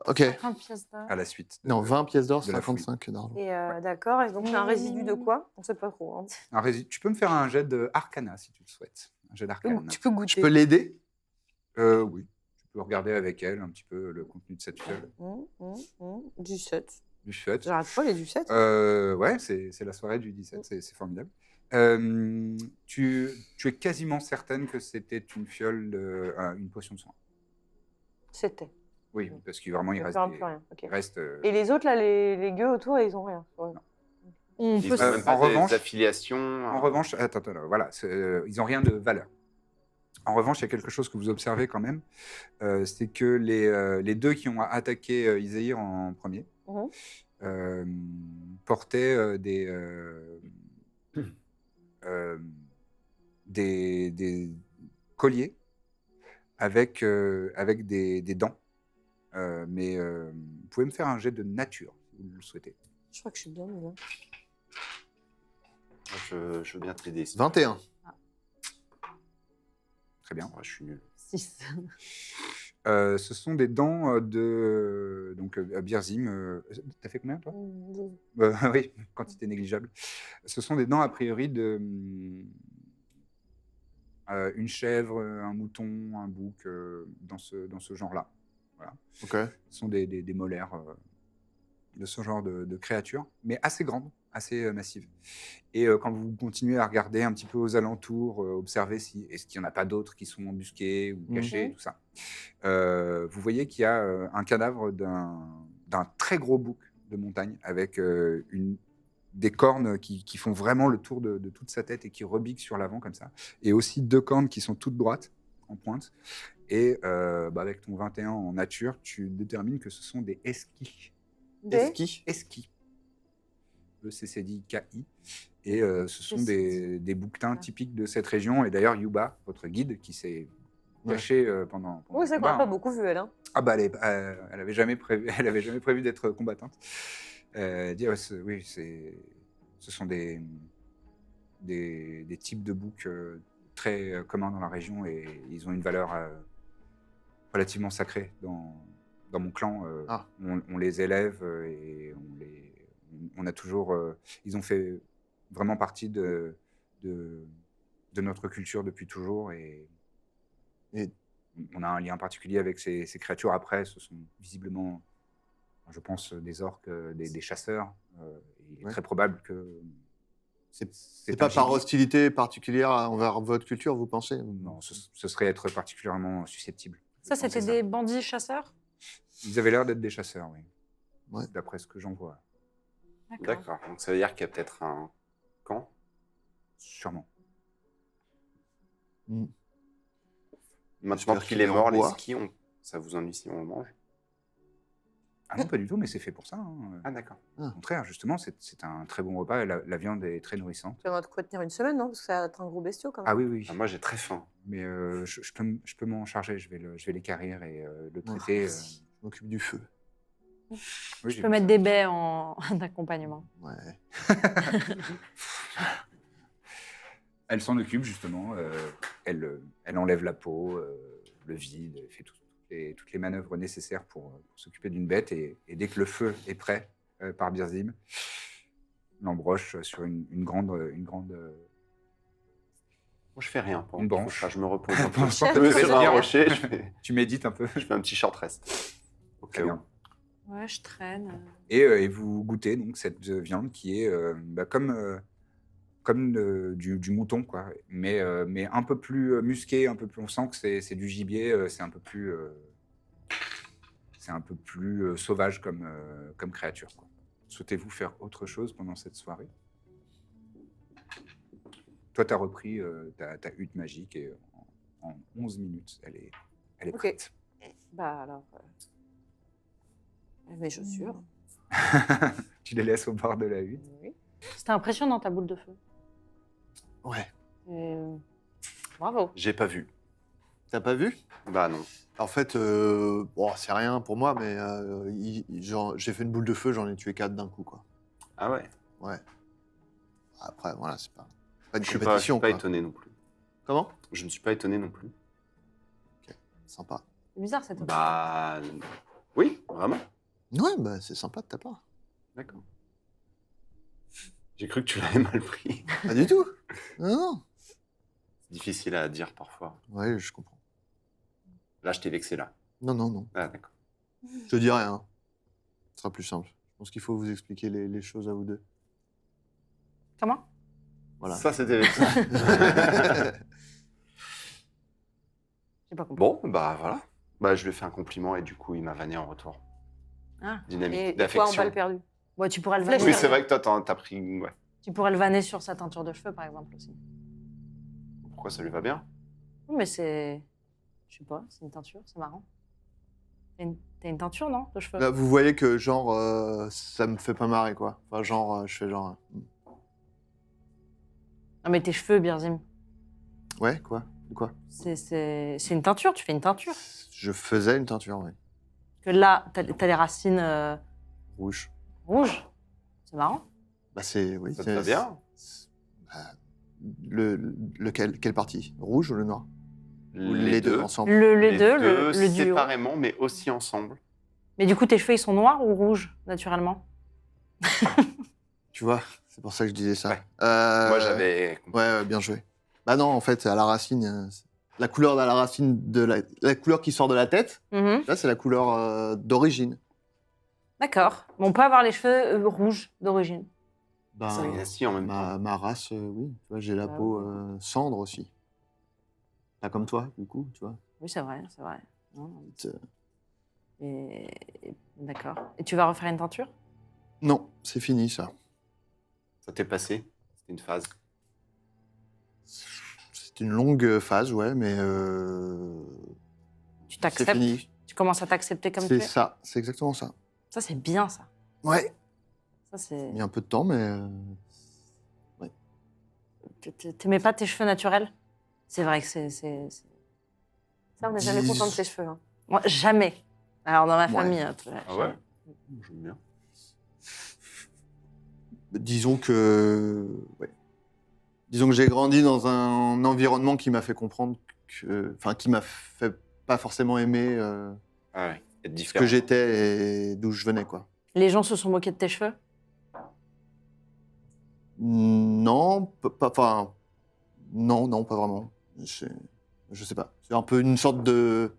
Ok. 50 pièces d'or. à la suite. Non, 20 pièces d'or, de la fouille. 55 d'argent. Et d'accord, et donc c'est un résidu de quoi? On ne sait pas trop. Hein. Tu peux me faire un jet de Arcana si tu le souhaites. Un jet d'Arcana. Tu peux goûter. Je peux l'aider Oui. Tu peux regarder avec elle un petit peu le contenu de cette fiole. Du 7. Du fait. J'arrête pas les du 7. Ouais, c'est la soirée du 17, c'est formidable. Tu es quasiment certaine que c'était une fiole, une potion de soin. C'était. Oui, parce qu'il vraiment il Il reste. ne plus rien. Ok. Il reste Et les autres, là, les gueux autour, ils ont rien. Ouais. On Ils peut ont même pas en revanche- des affiliations. En revanche, attends, voilà, ils n'ont rien de valeur. En revanche, il y a quelque chose que vous observez quand même, c'est que les deux qui ont attaqué Iséir en premier portaient des colliers avec des dents. Mais vous pouvez me faire un jet de nature, si vous le souhaitez. Je crois que je suis bien. Bien. Je veux bien t'aider. 21. Très bien. Ouais, je suis nul. 6. Ce sont des dents de Birzim. T'as fait combien, toi? Oui, quantité négligeable. Ce sont des dents, a priori, de une chèvre, un mouton, un bouc, dans ce genre-là. Voilà. Ok. Ce sont des molaires de ce genre de créatures, mais assez grandes, assez massives. Et quand vous continuez à regarder un petit peu aux alentours, observer est-ce qu'il n'y en a pas d'autres qui sont embusqués ou cachés, tout ça, vous voyez qu'il y a un cadavre d'un très gros bouc de montagne avec des cornes qui font vraiment le tour de toute sa tête et qui rebiquent sur l'avant comme ça, et aussi 2 cornes qui sont toutes droites, en pointe. Et avec ton 21 en nature, tu détermines que ce sont des esquis. Esquis. Esquis. ECCDKI. Et ce sont des bouquetins typiques de cette région. Et d'ailleurs, Yuba, votre guide, qui s'est caché pendant Oui, c'est le qu'on n'a combat, pas beaucoup vu, elle. Hein. Ah bah, elle avait jamais prévu d'être combattante. Dit, oui, ce sont des types de boucs très communs dans la région et ils ont une valeur relativement sacrée dans mon clan. On les élève et on a toujours. Ils ont fait vraiment partie de notre culture depuis toujours et on a un lien particulier avec ces créatures. Après, ce sont visiblement, je pense, des orques, des chasseurs. Il est très probable que C'est pas par hostilité particulière envers votre culture, vous pensez? Non, ce serait être particulièrement susceptible. Ça, c'était C'est des bandits chasseurs? Ils avaient l'air d'être des chasseurs, oui. Ouais. D'après ce que j'en vois. D'accord. Donc ça veut dire qu'il y a peut-être un camp. Sûrement. Maintenant J'espère qu'il qu'il est est en mort, les bois. skis, ça vous ennuie si on le mange? Ah non, pas du tout, mais c'est fait pour ça. Ah d'accord. Au contraire, justement, c'est un très bon repas et la viande est très nourrissante. Tu en as de quoi tenir une semaine, non? Parce que ça va être un gros bestiau quand même. Ah oui, oui. Ah, moi j'ai très faim. Mais je peux m'en charger, je vais l'équarrir et le traiter. Je m'occupe du feu. Oui, Je j'ai peux vu mettre ça. des baies en accompagnement. Ouais. Elle s'en occupe justement. Elle enlève la peau, le vide, elle fait toutes les manœuvres nécessaires pour s'occuper d'une bête. Et dès que le feu est prêt par Birzim, l'embroche sur une grande. Moi je fais rien. Une branche. Je me repose un peu. Pendant ce temps, Je me mets tu sur un dire- rocher, Tu médites un peu. je fais un petit short rest. Au Très cas où. bien. Ouais, je traîne. Et vous goûtez donc cette viande qui est comme du mouton, quoi. Mais un peu plus musqué, un peu plus. On sent que c'est du gibier, c'est un peu plus sauvage comme créature, quoi. Souhaitez-vous faire autre chose pendant cette soirée? Toi, tu as repris ta hutte magique et en 11 minutes, elle est Ok. prête. Bah alors. Mes chaussures. Tu les laisses au bord de la hutte. Oui. C'était impressionnant ta boule de feu. Ouais. Bravo. J'ai pas vu. T'as pas vu? Bah non. En fait, bon, c'est rien pour moi, mais j'ai fait une boule de feu, j'en ai tué 4 d'un coup, quoi. Ah ouais. Ouais. Après, voilà, c'est pas une Je suis compétition, pas quoi. étonné non plus. Comment? Je ne suis pas étonné non plus. Sympa. C'est bizarre cette option. Bah oui, vraiment. Ouais, bah c'est sympa de ta part. D'accord. J'ai cru que tu l'avais mal pris. Pas du tout. Non, non. C'est difficile à dire parfois. Ouais, je comprends. Là, je t'ai vexé là. Non, non, non. Ah d'accord. Je te dis rien. Ce sera plus simple. Je pense qu'il faut vous expliquer les choses à vous deux. Comment? Voilà. Ça, c'était vexant. J'ai pas compris. Bon, bah voilà. Bah je lui ai fait un compliment et du coup, il m'a vanné en retour. Ah. Dynamique, Et quoi en d'affection. balle perdue? Ouais, tu pourrais le Flèche vanner. Oui, c'est vrai que toi, t'as pris... Ouais. Tu pourrais le vanner sur sa teinture de cheveux, par exemple, aussi. Pourquoi ça lui va bien? Oui, mais c'est... Je sais pas, c'est une teinture, c'est marrant. T'as une teinture, non, de cheveux? Là, vous voyez que, genre, ça me fait pas marrer, quoi. Enfin, genre, je fais genre... Non, mais tes cheveux, Birzim, Ouais, quoi? De quoi? c'est une teinture, tu fais une teinture. Je faisais une teinture, ouais. Que là, t'as les racines Rouge. rouges. C'est marrant. Bah, c'est... Oui, Ça te va bien? Quelle partie? Rouge ou le noir? Ou Les deux. ensemble? Les deux, le duo. séparément, mais aussi ensemble. Mais du coup, tes cheveux, ils sont noirs ou rouges, naturellement? Tu vois? C'est pour ça que je disais ça. Ouais. Moi, j'avais... Ouais, bien joué. Bah non, en fait, à la racine, la couleur de la racine, la couleur qui sort de la tête, Mhm. là, c'est la couleur d'origine. D'accord. Mais on peut avoir les cheveux rouges d'origine. Ben, Ça si en même temps. ma race, oui. Tu vois, j'ai la Ah peau cendre aussi. Pas comme toi, du coup, tu vois. Oui, c'est vrai, c'est vrai. Non, non. Petite, D'accord. Et tu vas refaire une teinture? Non, c'est fini, ça. Ça t'est passé? C'était une phase. C'est une longue phase, ouais, mais Tu c'est t'acceptes? fini. Tu commences à t'accepter comme tu C'est es? ça, c'est exactement ça. Ça, c'est bien, ça. Ouais. Ça, c'est... Il y a un peu de temps, mais... T'aimais pas tes cheveux naturels? C'est vrai que c'est... Ça, on n'est jamais content de ses cheveux. Hein. Moi, jamais. Alors, dans ma Ouais. famille... Ah ouais? J'aime bien. Disons que... Ouais. Disons que j'ai grandi dans un environnement qui m'a fait comprendre que... Enfin, qui m'a fait pas forcément aimer Ah ouais. Être ce différent. que j'étais et d'où je venais, quoi. Les gens se sont moqués de tes cheveux? Non, pas... Enfin... Non, non, pas vraiment. Je sais pas. C'est un peu une sorte de...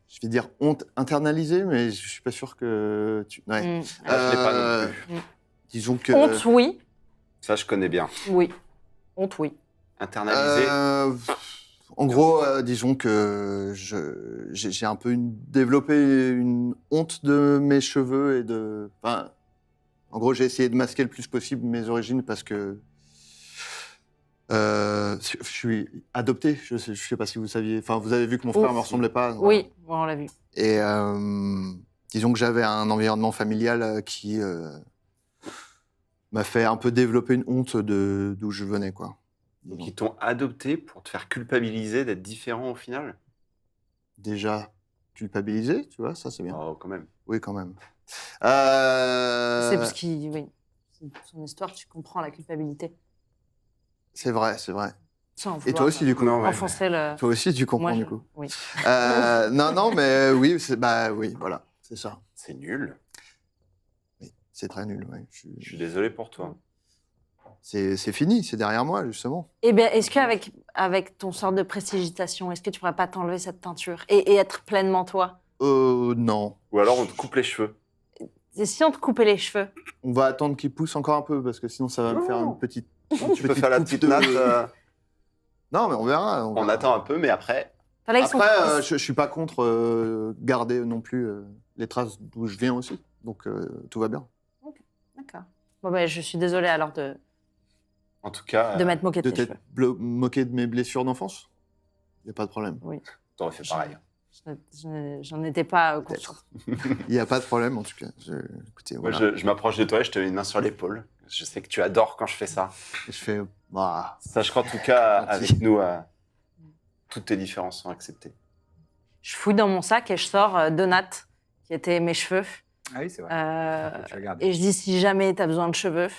Je vais dire honte internalisée, mais je suis pas sûr que... Ouais. Mm. Ah, je l'ai pas non plus. Disons que... Honte, oui. Ça, je connais bien. Oui. Honte, oui. Internalisé. En gros, disons que j'ai un peu développé une honte de mes cheveux et de... Enfin, En gros, j'ai essayé de masquer le plus possible mes origines parce que je suis adopté. Je sais pas si vous saviez. Enfin, vous avez vu que mon frère Oui. me ressemblait pas. Oui, bon, on l'a vu. Et disons que j'avais un environnement familial qui m'a fait un peu développer une honte d'où je venais, quoi. Donc ils t'ont adopté pour te faire culpabiliser d'être différent au final? Déjà culpabilisé, tu vois, ça c'est bien. Oh, quand même. Oui, quand même. C'est parce qu'il. Oui. C'est son histoire, tu comprends la culpabilité. C'est vrai, c'est vrai. Sans Et vouloir, toi aussi, du coup. Non, ouais. enfoncer le. Toi aussi, tu comprends, Moi, du je- coup. Oui. Non, mais oui, oui, voilà, c'est ça. C'est nul. Oui, c'est très nul, ouais. Je suis désolé pour toi. C'est fini, c'est derrière moi, justement. Eh bien, est-ce avec ton sort de prestidigitation, est-ce que tu pourrais pas t'enlever cette teinture et être pleinement toi? Non. Ou alors on te coupe les cheveux. Et si on te coupait les cheveux? On va attendre qu'il pousse encore un peu, parce que sinon, ça va me faire une petite... Tu peux faire la coupe petite de- natte. Non, mais on verra. On attend un peu, mais après... Enfin, là, ils sont- Après, je suis pas contre garder non plus les traces d'où je viens aussi. Donc, tout va bien. D'accord. Bon, ben, je suis désolée alors En tout cas, de m'être moquée de De tes t'être cheveux. moqué de mes blessures d'enfance? Il n'y a pas de problème. t'aurais fait pareil. J'en étais pas consciente. Il n'y a pas de problème, en tout cas. Écoutez, Moi, voilà. je m'approche de toi et je te mets une main sur l'épaule. Je sais que tu adores quand je fais ça. Et je fais... Bah, Sache qu'en tout cas, Gentil. avec nous, toutes tes différences sont acceptées. Je fouille dans mon sac et je sors deux nattes qui étaient mes cheveux. Ah oui, c'est vrai. Tu regardes. Et je dis si jamais tu as besoin de cheveux,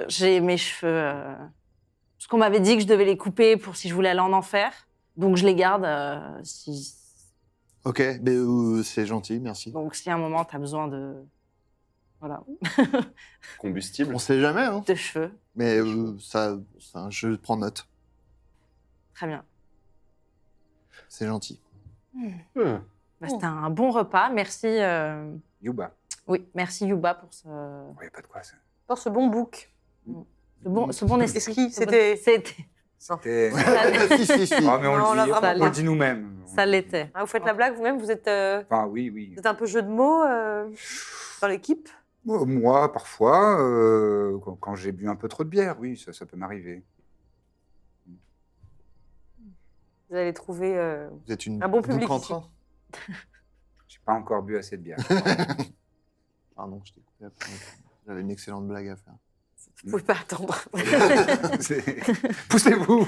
j'ai mes cheveux. Parce qu'on m'avait dit que je devais les couper pour si je voulais aller en enfer. Donc je les garde. ok, mais, c'est gentil, merci. Donc si à un moment tu as besoin de. Voilà, Combustible. On sait jamais, hein. de cheveux. Mais je prends note. Très bien. C'est gentil. Bah, c'était un bon repas. Merci. Yuba. Oui, merci Yuba pour ce. Il n'y a pas de quoi. Ça. Pour ce bon book. Ce bon esprit. Ski, Ce bon- c'était- C'était. si. Oh, mais on Non, là, le dit, vraiment on le dit nous-mêmes. Ça l'était. Ah, vous faites la blague vous-même, vous êtes Enfin, oui. un peu jeu de mots dans l'équipe. Moi, parfois, quand j'ai bu un peu trop de bière, oui, ça peut m'arriver. Vous allez trouver. Vous êtes une Un bon public boucle en ici. train. J'ai pas encore bu assez de bière. Pardon, je t'ai coupé après. J'avais une excellente blague à faire. Vous pouvez pas attendre. Poussez-vous.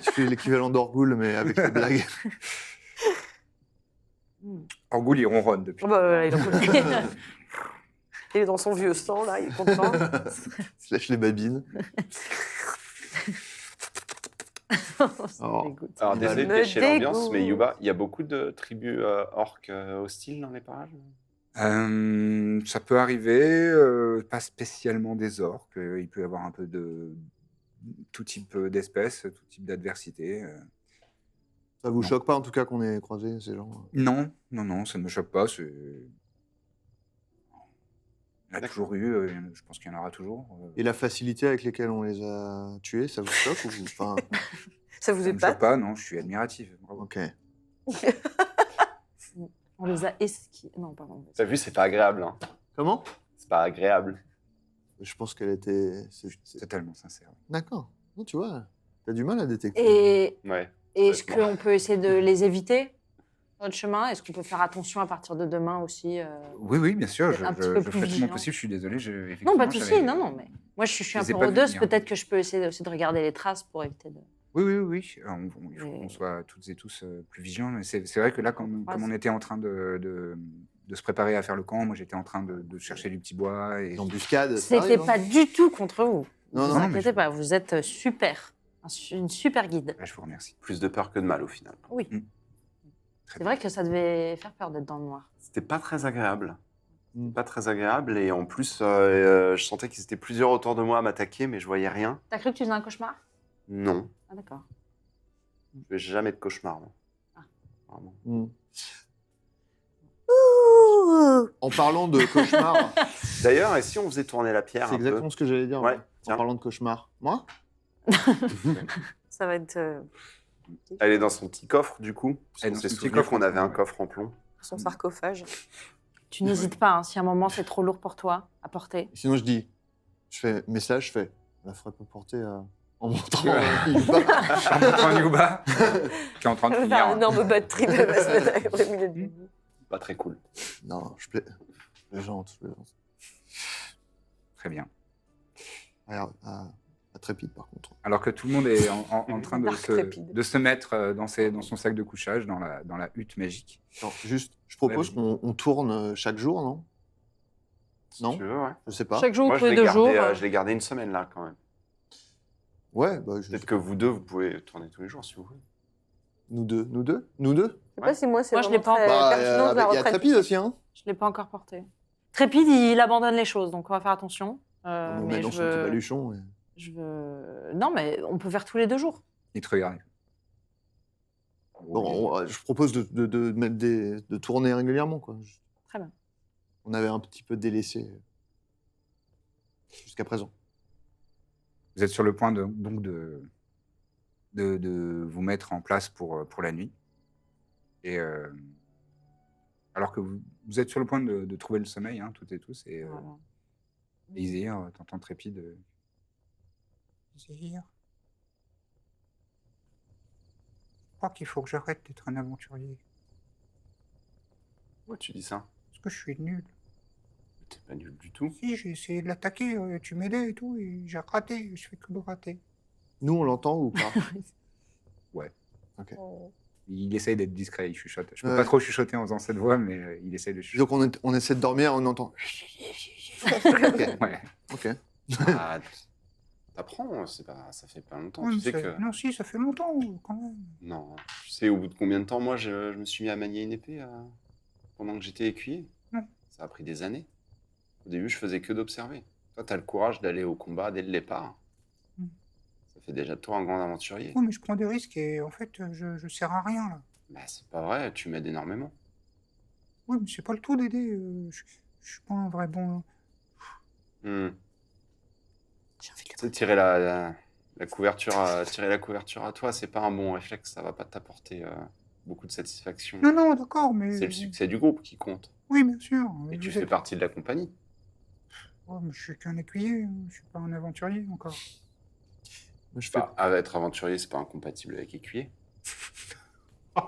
Je suis l'équivalent d'Orgoul, mais avec les blagues. Orgoul, il ronronne depuis. Oh, bah, il en peut- il est dans son vieux sang, là, il est content. Je lâche les babines. Ça Oh. dégoûte. Alors, Il désolé de me gâcher l'ambiance, dégoûte. mais Yuba, il y a beaucoup de tribus orques hostiles dans les parages? Ça peut arriver, pas spécialement des orques. Il peut y avoir un peu de tout type d'espèces, tout type d'adversité. Ça vous Non. choque pas, en tout cas, qu'on ait croisé ces gens? Non, ça ne me choque pas. Il y en a D'accord. toujours eu, je pense qu'il y en aura toujours. Et la facilité avec laquelle on les a tués, ça vous choque ou enfin, Ça vous Ça ne me choque épate. pas, non, je suis admiratif. Bravo. ok. On les a esquivés. Non, pardon. T'as vu, c'est pas agréable. Hein. Comment? C'est pas agréable. Je pense qu'elle était... Totalement sincère. D'accord. Non, tu vois, t'as du mal à détecter. Et Ouais. est-ce Complètement. qu'on peut essayer de les éviter sur notre chemin? Est-ce qu'on peut faire attention à partir de demain aussi Oui, bien sûr, Être je, un petit je- peu je plus ferai tout mon vigilant. possible, je suis désolé. Non, pas de effectivement, souci. j'avais- Non, mais moi, je suis un Je les ai peu pas vus rôdeuse. venir. Peut-être que je peux essayer aussi de regarder les traces pour éviter de. Oui. Il faut Mais- qu'on soit toutes et tous plus vigilants. Mais c'est vrai que là, comme on était en train de se préparer à faire le camp, moi j'étais en train de chercher du petit bois. Et... L'embuscade, ça C'était arrive, hein. pas du tout contre vous. Non, Ne vous non, mais inquiétez je- pas, vous êtes super. Une super guide. Là, je vous remercie. Plus de peur que de mal au final. Oui. Très C'est bien. vrai que ça devait faire peur d'être dans le noir. C'était pas très agréable. Mm. Pas très agréable. Et en plus, je sentais qu'ils étaient plusieurs autour de moi à m'attaquer, mais je voyais rien. T'as cru que tu faisais un cauchemar? Non. Ah, d'accord. Je fais jamais de cauchemar. moi. Ah. Vraiment. Hmm. En parlant de cauchemar, D'ailleurs, et si on faisait tourner la pierre c'est un peu exactement ce que j'allais dire. Ouais, En tiens. parlant de cauchemar. Moi? Ça va être Elle est dans son petit coffre, du coup. Elle est On dans s'est son petit souvenu coffre qu'on en avait plomb, un ouais. coffre en plomb. son sarcophage. Tu n'hésites pas, hein, si à un moment c'est trop lourd pour toi à porter. Sinon, je fais message, je fais, on la ferait pas porter en montrant Yuba. En montrant Yuba, qui est en train de Elle va finir. faire un énorme bad trip, elle va se mettre au milieu du... Pas très cool. Non, je plaisante. Très bien. Regarde, à Trépide, par contre. Alors que tout le monde est en train Dark trépide. de se mettre dans son sac de couchage, dans la hutte magique. Attends, juste, je propose qu'on tourne chaque jour, non? Si Non. tu veux, ouais. Je sais pas. Chaque jour ou Moi, tous les 2 jours. je l'ai gardé une semaine, là, quand même. Ouais, bah, Peut-être que vous deux, vous pouvez tourner tous les jours, si vous voulez. Nous deux. Je sais pas si moi, c'est Moi, je l'ai vraiment pas très encore. pertinent de la Il y a retraite. Trépide aussi, hein? Je ne l'ai pas encore porté. Trépide, il abandonne les choses, donc on va faire attention. On met Mais dans je son petit veux... baluchon. je veux... Non, mais on peut faire tous les 2 jours. Il te regarde. Bon, je propose de tourner régulièrement, quoi. Très bien. On avait un petit peu délaissé jusqu'à présent. Vous êtes sur le point de vous mettre en place pour la nuit. Et alors que vous êtes sur le point de trouver le sommeil, hein, toutes et tous, et Voilà. Izir, t'entends Trépide. Izir, je crois qu'il faut que j'arrête d'être un aventurier. Pourquoi tu dis ça? Parce que je suis nul. T'es pas nul du tout. Si, j'ai essayé de l'attaquer, tu m'aidais et tout, et j'ai raté, je fais que le rater. Nous, on l'entend ou pas? Oh. Il essaye d'être discret, il chuchote. Je peux Ouais. pas trop chuchoter en faisant cette voix, mais il essaye de chuchoter. Donc, on essaie de dormir, on entend. Ouais. Ok. Ah, t'apprends, ça fait pas longtemps. Ouais, Tu mais sais que... Non, si, ça fait longtemps, quand même. Non, tu sais au bout de combien de temps, moi, je me suis mis à manier une épée pendant que j'étais écuyer? Non. Ça a pris des années. Au début, je faisais que d'observer. Toi, t'as le courage d'aller au combat dès le départ. Mm. Ça fait déjà de toi un grand aventurier. Oui, mais je prends des risques et en fait, je sers à rien, là. Bah, c'est pas vrai, tu m'aides énormément. Oui, mais c'est pas le tout d'aider. Je suis pas un vrai bon. Hmm. J'ai envie de Tu sais, tirer la couverture à toi, c'est pas un bon réflexe, ça va pas t'apporter beaucoup de satisfaction. Non, non, d'accord, mais. C'est le succès du groupe qui compte. Oui, bien sûr. Et Vous tu êtes- fais partie de la compagnie. Oh, mais je suis qu'un écuyer, je suis pas un aventurier encore. Moi, je fais. Bah, être aventurier, c'est pas incompatible avec écuyer.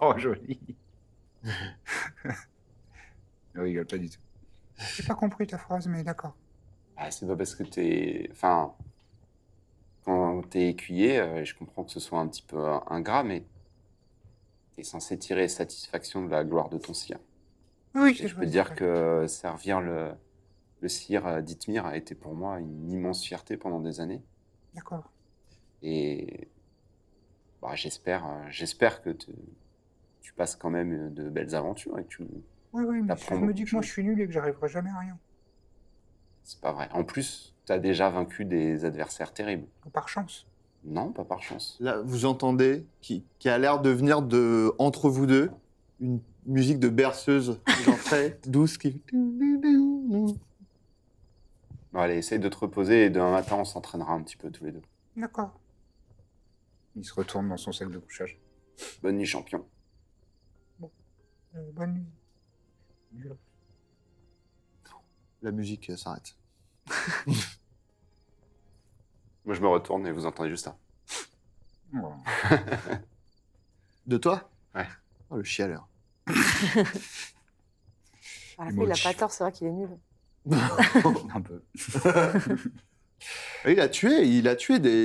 Oh, joli. Je rigole pas du tout. J'ai pas compris ta phrase, mais d'accord. Ah, c'est pas parce que t'es... Enfin, quand t'es écuyer, je comprends que ce soit un petit peu ingrat, mais t'es censé tirer satisfaction de la gloire de ton sire. Oui, Et c'est je vrai. peux dire que servir le sire d'Ithmir a été pour moi une immense fierté pendant des années. D'accord. Et bah, j'espère que tu passes quand même de belles aventures et que tu... Oui, oui, mais T'apprends si je me beaucoup dis de que moi je choses. suis nul et que j'arriverai jamais à rien. C'est pas vrai. En plus, t'as déjà vaincu des adversaires terribles. Par chance. Non, pas par chance. Là, vous entendez, qui a l'air de venir de entre vous deux, une musique de berceuse, genre très douce qui. Bon, allez, essaye de te reposer et demain matin, on s'entraînera un petit peu tous les deux. D'accord. Il se retourne dans son sac de couchage. Bonne nuit, champion. Bonne nuit. Nul. La musique s'arrête. Moi, je me retourne et vous entendez juste ça. Oh. De toi? Ouais. Oh, le chialeur. À la fin, il a Emoji. pas tort, c'est vrai qu'il est nul. Un peu. Il a tué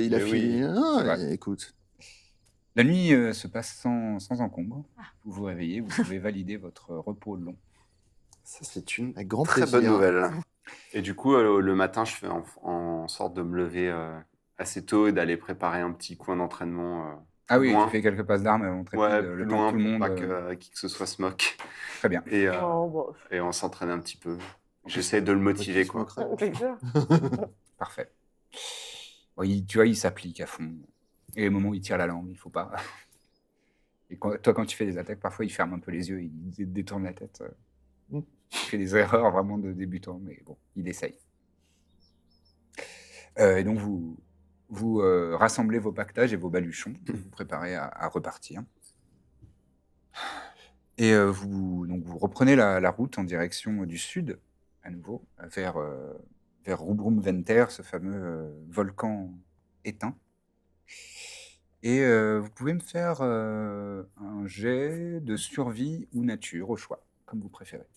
Mais fini. oui, Ah, c'est vrai. écoute. La nuit se passe sans encombre. Vous vous réveillez, vous pouvez valider votre repos long. Ça, c'est une Avec grand très plaisir. bonne nouvelle. Et du coup, le matin, je fais en sorte de me lever assez tôt et d'aller préparer un petit coin d'entraînement. Ah oui, loin. tu fais quelques passes d'armes avant Trépide, Ouais, le plus temps loin, que tout le pour monde. pas que qui que ce soit se moque. Très bien. Et, Oh, bon. et on s'entraîne un petit peu. J'essaie de le motiver, quoi. J'ai peur. Parfait. Bon, tu vois, il s'applique à fond. Et les moments où il tire la langue, il faut pas. Et toi, quand tu fais des attaques, parfois, il ferme un peu les yeux, il détourne la tête. Il fait des erreurs vraiment de débutant, mais bon, il essaye. Et donc, vous rassemblez vos pactages et vos baluchons, vous vous préparez à repartir. Et vous reprenez la route en direction du sud, à nouveau, vers Rubrum Venter, ce fameux volcan éteint. Et vous pouvez me faire un jet de survie ou nature, au choix, comme vous préférez.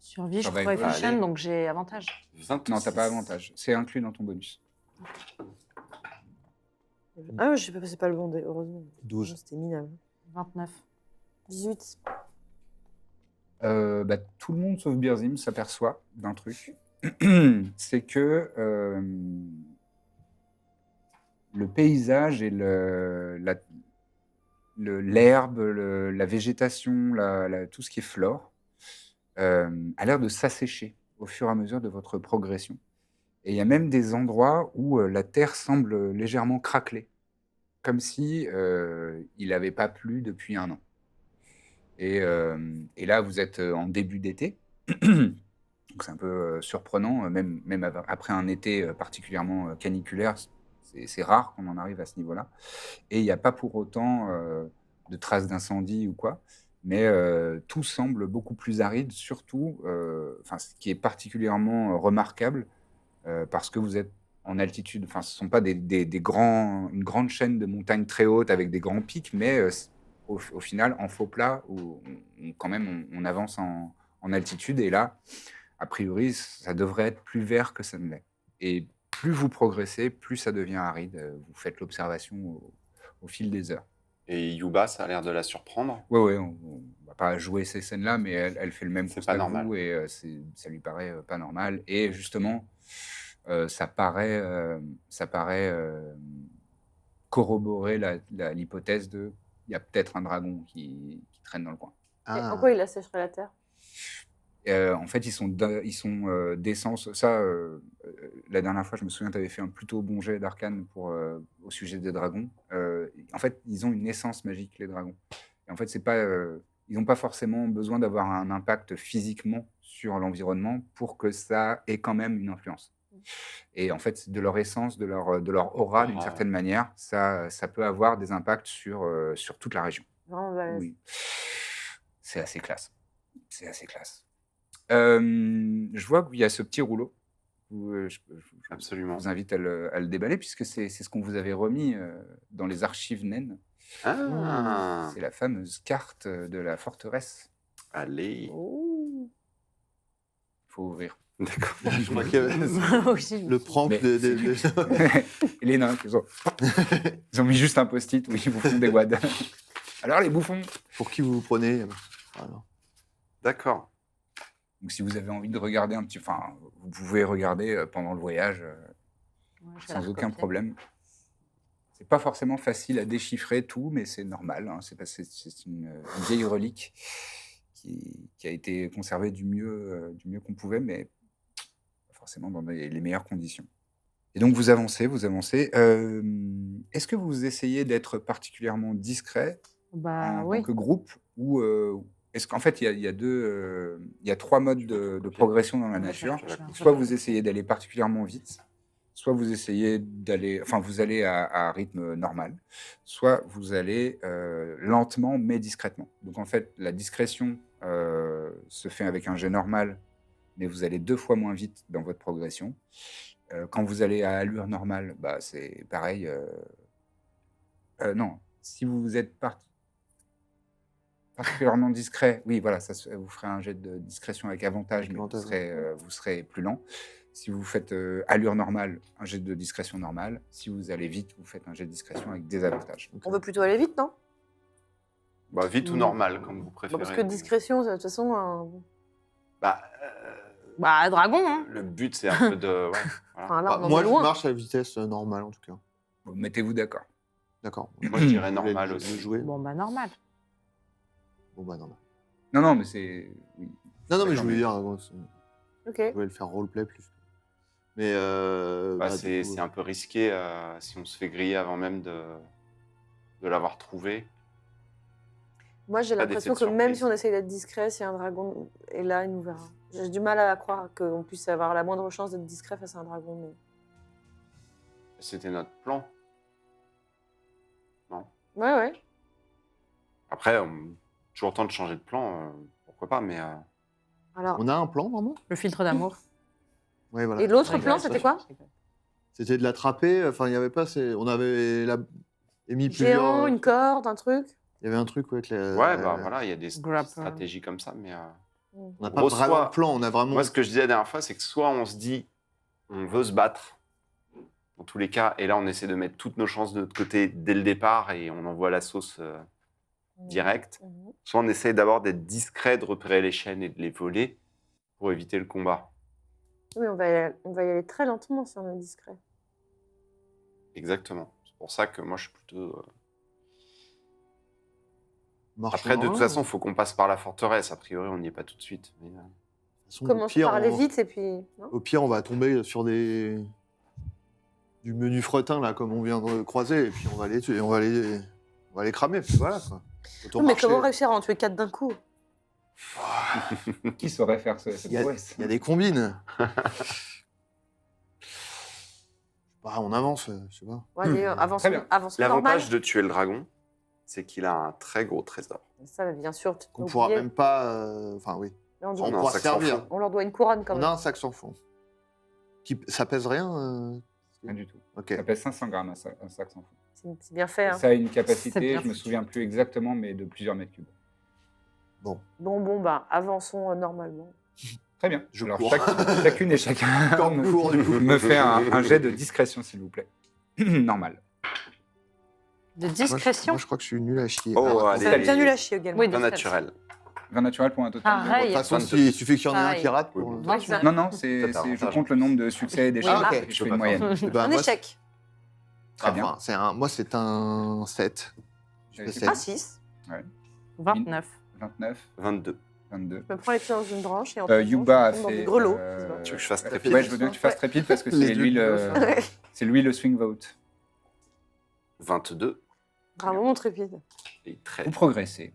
Survie, je Survival. proficient, Allez. donc j'ai avantage. 26. Non, t'as pas avantage. C'est inclus dans ton bonus. Ah, je sais pas, c'est pas le bon dé, heureusement. 12. C'était minable. 29. 18. Tout le monde sauf Birzim s'aperçoit d'un truc. C'est que le paysage et l'herbe, la végétation, tout ce qui est flore, a l'air de s'assécher au fur et à mesure de votre progression. Et il y a même des endroits où la terre semble légèrement craqueler, comme si il n'avait pas plu depuis 1 an. Et là, vous êtes en début d'été. Donc c'est un peu surprenant, même après un été particulièrement caniculaire, c'est rare qu'on en arrive à ce niveau-là. Et il n'y a pas pour autant de traces d'incendie ou quoi, mais tout semble beaucoup plus aride, surtout, ce qui est particulièrement remarquable, parce que vous êtes en altitude. Enfin, ce ne sont pas une grande chaîne de montagnes très hautes avec des grands pics, mais au final, en faux plat, où quand même on avance en altitude. Et là, a priori, ça devrait être plus vert que ça ne l'est. Et plus vous progressez, plus ça devient aride. Vous faites l'observation au fil des heures. Et Yuba, ça a l'air de la surprendre. Oui, on ne va pas jouer ces scènes-là, mais elle fait le même C'est constat pas que normal. vous, et ça lui paraît pas normal. Et justement, ça paraît corroborer l'hypothèse de il y a peut-être un dragon qui traîne dans le coin. Et en quoi il assécherait la terre? En fait, ils sont d'essence. Ça, la dernière fois, je me souviens, tu avais fait un plutôt bon jet d'arcane au sujet des dragons. En fait, ils ont une essence magique, les dragons. Et en fait, ils n'ont pas forcément besoin d'avoir un impact physiquement sur l'environnement pour que ça ait quand même une influence. Et en fait, de leur essence, de leur aura, d'une certaine manière, ça peut avoir des impacts sur toute la région. Vraiment balèze. Oui. C'est assez classe. C'est assez classe. Je vois qu'il y a ce petit rouleau. Je Absolument. vous invite à le déballer, puisque c'est ce qu'on vous avait remis dans les archives naines. Ah, C'est la fameuse carte de la forteresse. allez. Oh. Il faut ouvrir. D'accord. Je crois qu'il y avait Aussi, le prank Mais de... Et les nains, ils ont mis juste un post-it où ils vous font des wads. Alors, les bouffons. Pour qui vous vous prenez voilà. D'accord. Donc, si vous avez envie de regarder vous pouvez regarder pendant le voyage Ouais, je vais la sans aucun recopier. problème. C'est pas forcément facile à déchiffrer tout, mais c'est normal. Hein. C'est une vieille relique qui a été conservée du mieux qu'on pouvait, mais pas forcément dans les meilleures conditions. Et donc vous avancez. Est-ce que vous essayez d'être particulièrement discret Bah en oui. tant que groupe, ou est-ce qu'en fait il y a 3 modes de progression dans la nature. Soit vous essayez d'aller particulièrement vite, soit vous essayez vous allez à rythme normal, soit vous allez lentement mais discrètement. Donc en fait, la discrétion se fait avec un jet normal, mais vous allez 2 fois moins vite dans votre progression. Quand vous allez à allure normale, c'est pareil. Non, si vous êtes particulièrement discret, oui, voilà, vous ferez un jet de discrétion avec avantage, Avec mais avantage, vous serez plus lent. Si vous faites allure normale, un jet de discrétion normale. Si vous allez vite, vous faites un jet de discrétion avec des avantages. On veut plutôt aller vite, non? Bah, vite ou normal, comme vous préférez. Parce que discrétion, de toute façon. Bah, Bah, dragon, hein. le but, c'est un peu de... Ouais, voilà. Enfin, là, on en moi, est je loin. marche à la vitesse normale, en tout cas. Bon, mettez-vous d'accord. D'accord. Moi, je dirais Je normal vais aussi. jouer. Bon, bah, normal. Bon, bah, normal. Non, mais c'est... Oui. Non, mais je D'accord, voulais mais- dire, Ok. je voulais le faire roleplay plus. Mais Bah, du c'est coup, un peu risqué si on se fait griller avant même de l'avoir trouvé. Moi, j'ai Pas l'impression que d'effet de même surprise. si on essaye d'être discret, si un dragon est là, il nous verra. J'ai du mal à croire qu'on puisse avoir la moindre chance d'être discret face à un dragon. Mais... C'était notre plan. Non. Ouais, ouais. Après, toujours le temps de changer de plan, pourquoi pas, mais Alors, On a un plan, normalement? Le filtre d'amour. Ouais, voilà. et l'autre Je plan, rigole, c'était je quoi? rigole. C'était de l'attraper. Enfin, il y avait pas. On avait émis Géant, plusieurs. une corde, un truc. Il y avait un truc avec les. ouais, bah voilà, il y a des Grapple. stratégies comme ça, mais On n'a En pas gros, vraiment soit- de plan. On a vraiment. moi, ce que je disais la dernière fois, c'est que soit on se dit, on veut se battre, dans tous les cas, et là, on essaie de mettre toutes nos chances de notre côté dès le départ et on envoie la sauce directe, Mhm. soit on essaie d'abord d'être discret, de repérer les chaînes et de les voler pour éviter le combat. Oui, on va y aller très lentement si on est discret. Exactement. C'est pour ça que moi, je suis plutôt... marcher Après, dans de toute l'un. façon, il faut qu'on passe par la forteresse. A priori, on n'y est pas tout de suite. Mais, De toute façon, Commence par aller vite et puis. Non Au pire, on va tomber sur du menu fretin, là, comme on vient de croiser, et puis on va les tuer, on va les cramer, puis voilà, quoi. Autant Oui, mais marcher. comment réussir à en tuer 4 d'un coup? Qui saurait faire cette Il y a- prouesse? Il y a des combines. Bah, on avance, je sais pas. Bon, allez, avance, Très bien. avance normal. L'avantage de tuer le dragon, c'est qu'il a un très gros trésor. Ça, bien sûr. tu Qu'on peux pourra oublier. même pas. Enfin, oui. Mais on, On a un pourra sac servir. sans fond. on leur doit une couronne quand On même. a un sac sans fond. Ça pèse rien Rien du tout. Ok. Ça pèse 500 grammes, un sac sans fond. C'est bien fait. Hein. Ça a une C'est capacité, bien je me foutu. souviens plus exactement, mais de plusieurs mètres cubes. Bon, bah, avançons normalement. Très bien. Je Alors, cours. chacune et chacun Quand on court, du coup. me fait un jet de discrétion, s'il vous plaît. Normal. De discrétion. Moi, je crois que je suis nul à chier. Oh, Ah, allez, Ça va bien nul à chier également. Oui, Bien discrétion. naturel. 20 naturel pour un total. Ah, de Pareil. toute façon, 22. il suffit qu'il y en ait un Pareil. qui rate. Oui, Pour... bon. Moi, je- Non, non, je avantage. compte le nombre de succès et d'échecs. Ah, ok. et je fais une moyenne. Eh ben, Un moi, échec. Très bien. Enfin, moi, c'est un 7. Je fais C'est 7. Ah, 6. 29. 29, 22. 22. Je me prends les pieds dans une branche et en Yuba a tombe dans fait. du grelot. Tu veux que je fasse trépide Ouais, je veux bien que tu fasses trépide parce que Les c'est deux lui, qui c'est lui le swing vote. 22. Bravo, mon trépide. Et très Vous progressez.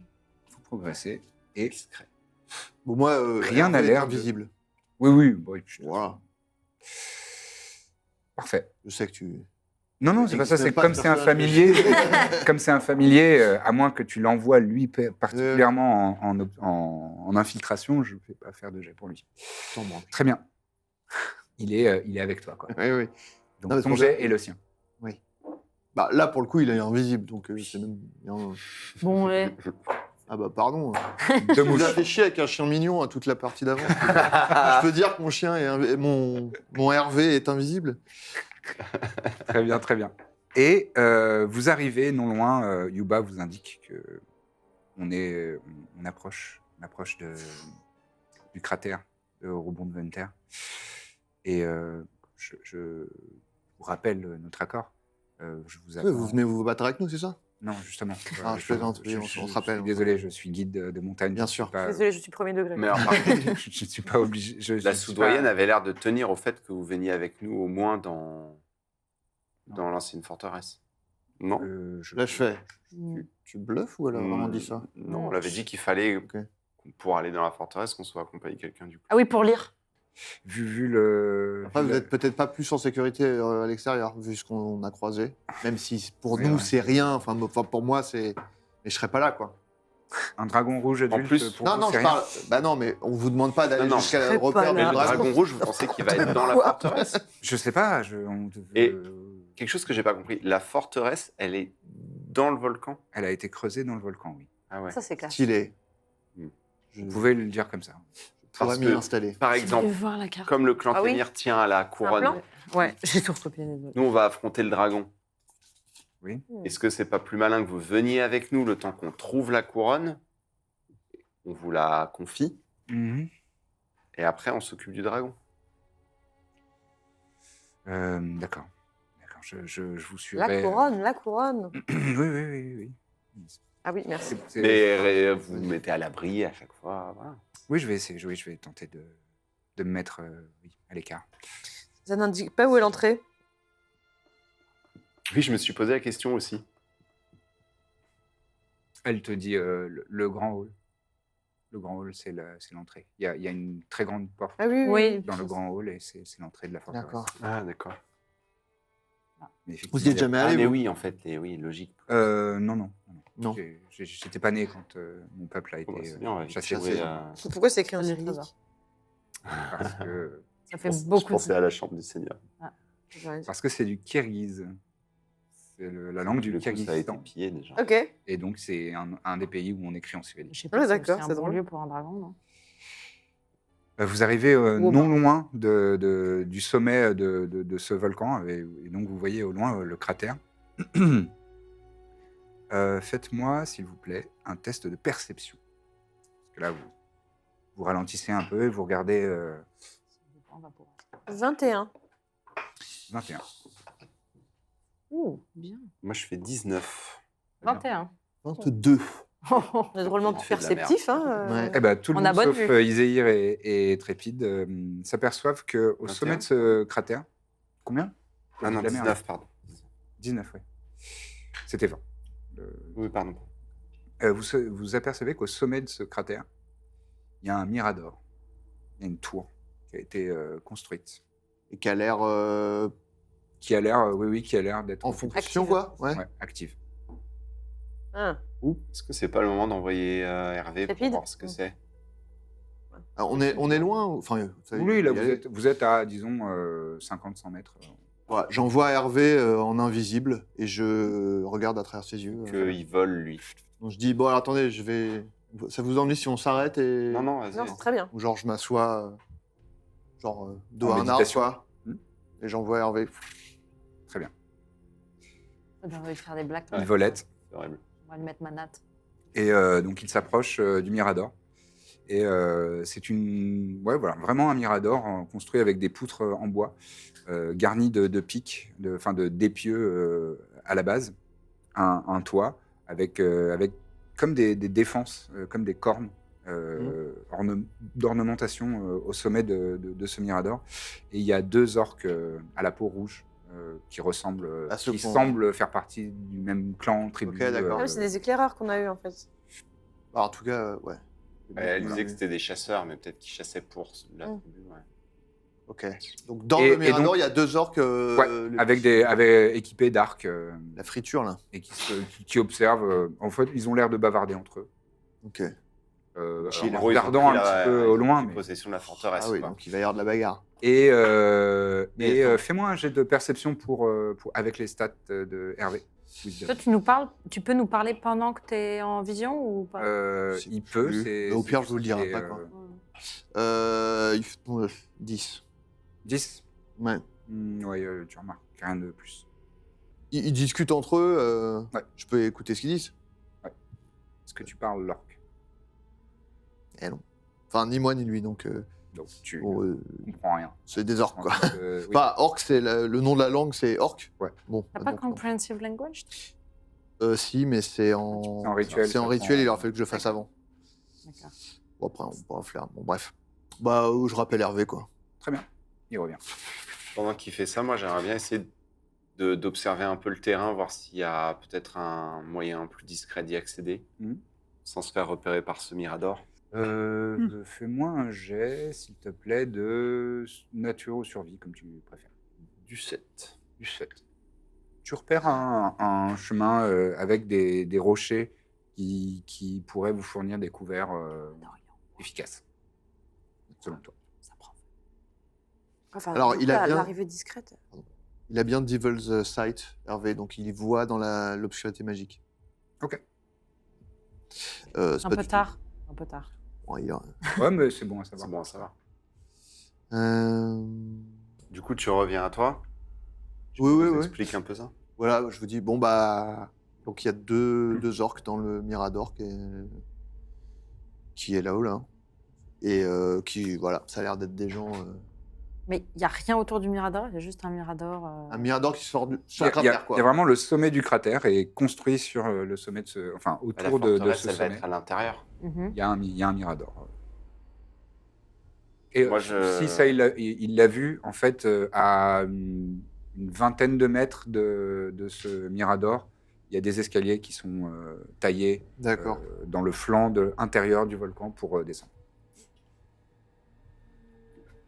Et discret. Bon, moi, Rien n'a Hervé est l'air de- invisible. oui, bon, Voilà. parfait. Je sais que tu. Non, non, Il c'est pas ça. existe C'est même pas comme de c'est un personnage familier. Comme c'est un familier, à moins que tu l'envoies lui particulièrement en infiltration, je ne vais pas faire de jet pour lui. T'en branles. Très bien. Il est avec toi, quoi. Oui, oui. Donc Non, mais c'est ton pour ça- jet est le sien. Bah, là, pour le coup, il est invisible, donc c'est même. Bon, ouais. Ah bah, pardon. Deux Je vous mouches. ai fait chier avec un chien mignon à toute la partie d'avant. Je peux dire que mon chien mon Hervé est invisible. Très bien, très bien. Et vous arrivez non loin. Yuba vous indique que on approche du cratère de Rebond de Venter. Et je vous rappelle notre accord. Je vous Ouais, vous venez vous battre avec nous, c'est ça? Non, justement. Ah, je plaisante, oui, on se rappelle. Je suis désolé, je suis guide de montagne. Bien je sûr. suis pas- Désolée, je suis premier degré. Mais alors, par contre, je ne suis pas obligé. la soudoyenne avait l'air de tenir au fait que vous veniez avec nous au moins dans l'ancienne forteresse. Non Là, je fais. Tu bluffes ou elle a vraiment dit ça? Non, on l'avait dit qu'il fallait, Ok. pour aller dans la forteresse, qu'on soit accompagné de quelqu'un du coup. Ah oui, pour lire. Vu le. Après, vu vous le- n'êtes peut-être pas plus en sécurité à l'extérieur, vu ce qu'on a croisé. Même si pour Oui, nous, ouais. c'est rien. Enfin, pour moi, c'est. Mais je serais pas là, quoi. Un dragon rouge adulte. plus- pour Non, vous, non, c'est je rien. parle. Bah non, mais on vous demande pas d'aller Non, non, jusqu'à je le serais repère pas du Mais le là. dragon rouge, vous pensez qu'il va être dans la forteresse? Je sais pas. Et- Quelque chose que j'ai pas compris. La forteresse, elle est dans le volcan? Elle a été creusée dans le volcan, oui. Ah ouais. Ça, c'est classe. Stylé. Hmm. Je Vous pouvez le dire comme ça. pourrais Parce m'y que- installer. Par Je vais exemple, voir la carte. comme le clan Ah oui Fenrir tient à la couronne, plan Ouais, j'ai tout recopié. désolé. nous on va affronter le dragon. Oui. Est-ce que c'est pas plus malin que vous veniez avec nous le temps qu'on trouve la couronne? On vous la confie et après on s'occupe du dragon. D'accord. D'accord. Je vous suivrai. La couronne. oui, oui. Ah oui, merci. Mais vous vous mettez à l'abri à chaque fois. Voilà. Oui, je vais essayer. Oui, je vais tenter de me mettre à l'écart. Ça n'indique pas où est l'entrée. Oui, je me suis posé la question aussi. Elle te dit le grand hall. Le grand hall, c'est l'entrée. Il y a une très grande porte Ah oui, Oui. dans le grand hall et c'est l'entrée de la forteresse. D'accord. Ah d'accord. Mais Vous effectivement, y êtes jamais Ah, allé, mais vous oui, en fait, oui, logique. Non. Non. J'étais pas né quand mon peuple a été Bon, bah, c'est bien, on va vite chassé. trouver, Pourquoi c'est écrit en Lyrique. cyrillique? Parce que Ça fait je beaucoup pensais à la chambre du Seigneur. c'est du kirghize. C'est la langue du Du coup, ça a été Kyrgyzstan. pillé déjà. Ok. Et donc, c'est un des pays où on écrit en cyrillique. Je sais pas, Ouais, c'est d'accord, aussi c'est un bon drôle. lieu pour un dragon, non? Vous arrivez Ou au non bar. loin du sommet de ce volcan, et donc vous voyez au loin le cratère. Faites-moi, s'il vous plaît, un test de perception. Parce que là, vous ralentissez un peu et vous regardez On va pouvoir. 21. 21. Ouh, bien. Moi, je fais 19. 21. 22. On est drôlement J'ai fait de la perceptif. Hein, Ouais. Eh ben, tout le On a monde, bonne sauf vue. Iséir et Trépide, s'aperçoivent qu'au 21. sommet de ce cratère... Combien Ah non, De la merde. 19, pardon. 19, oui. C'était 20. Oui, pardon. Vous apercevez qu'au sommet de ce cratère, il y a un mirador. Il y a une tour qui a été construite. Et qui a l'air Qui a l'air, qui a l'air d'être en fonction, Active. quoi. Ouais. ouais, active. Ah. Est-ce que c'est pas le moment d'envoyer Hervé pour Rapide. voir ce que c'est? Alors, on est loin. Enfin, vous savez, Oui, là, y aller. vous êtes à, disons, 50-100 mètres. Ouais, j'envoie Hervé en invisible et je regarde à travers ses yeux. Qu'il vole, lui. Donc, je dis, bon, alors, attendez, je vais... Ça vous ennuie si on s'arrête et... Non, non, vas-y. Non, c'est très bien. Ou genre, je m'assois, dos En à un arbre, méditation. quoi. Hmm. Et j'envoie Hervé. Très bien. J'ai envie de faire des blagues. Il volette. C'est horrible. On va lui mettre ma natte. Et donc, il s'approche du mirador. Et c'est vraiment un mirador construit avec des poutres en bois, garni de pics, d'épieux à la base, un toit avec comme des défenses, comme des cornes d'ornementation au sommet de ce mirador. Et il y a 2 orques à la peau rouge qui ressemblent, À ce qui point. semblent faire partie du même clan, tribu. Ok, d'accord. Ah oui, c'est des éclaireurs qu'on a eu en fait. Alors, en tout cas, ouais. Elle Voilà. disait que c'était des chasseurs, mais peut-être qu'ils chassaient pour la Mm. tribu. Ouais. Ok. Donc, dans Et le mirador, donc- il y a 2 orques... équipés d'arcs La friture, là. et qui observent. En fait, ils ont l'air de bavarder entre eux. Ok. Chill. En Gros, ils ont regardant pris un petit peu au loin. Mais... possession de la forteresse. Ah oui, quoi. donc il va y avoir de la bagarre. Et, Mais attends. fais-moi un jet de perception avec les stats de Hervé. Toi, tu nous parles, tu peux nous parler pendant que tu es en vision ou pas? Je sais Il peut. plus. Au pire, je vous le dirai c'est, après, quoi. Ouais. 10. 10. Ouais. Oui, tu remarques rien de plus. Ils discutent entre eux. Ouais. Je peux écouter ce qu'ils disent. Est-ce que tu parles l'orque? Eh non. Enfin, ni moi ni lui, donc Donc tu bon, comprends rien. c'est des orques, quoi. Oui. Enfin, orc, c'est le nom de la langue, c'est orc. Ouais. Bon. T'as pas donc, comprehensive language? si, mais c'est en... C'est en rituel, C'est en ça rituel, prend- il aurait fallu que je le fasse avant. D'accord. Bon, après, on pourra faire. Bon, bref. Bah, je rappelle Hervé, quoi. Très bien. Il revient. Pendant qu'il fait ça, moi, j'aimerais bien essayer d'observer un peu le terrain, voir s'il y a peut-être un moyen plus discret d'y accéder, Mhm. sans se faire repérer par ce mirador. Fais-moi un jet, s'il te plaît, de nature ou survie, comme tu préfères. Du 7. Du 7. Tu repères un chemin avec des rochers qui pourraient vous fournir des couverts efficaces, selon toi. Ça prend. Enfin, Alors, il a bien- l'arrivée discrète. Il a bien Devil's Sight, Hervé, donc il voit dans l'obscurité magique. Ok. C'est Un pas peu du tout- tard. Un peu tard. Bon, il a- Ouais, mais c'est bon à C'est savoir. bon à savoir. Euh, Du coup, tu reviens à toi. Tu Oui, peux oui, nous oui. expliquer un peu ça. Voilà, je vous dis, bon, bah. Donc il y a deux orques dans le mirador qui est là-haut, là. Et voilà, ça a l'air d'être des gens. Mais il n'y a rien autour du mirador, il y a juste un mirador. Un mirador qui sort sur Il y, un a, il y a- cratère, quoi. il y a vraiment le sommet du cratère et construit sur le sommet de ce, enfin La autour de forteresse, ce elle va sommet. être à l'intérieur. Mhm. Il y a un mirador. Et Moi, je- si ça, il l'a vu, en fait, à une vingtaine de mètres de ce mirador, il y a des escaliers qui sont taillés D'accord. dans le flanc intérieur du volcan pour descendre.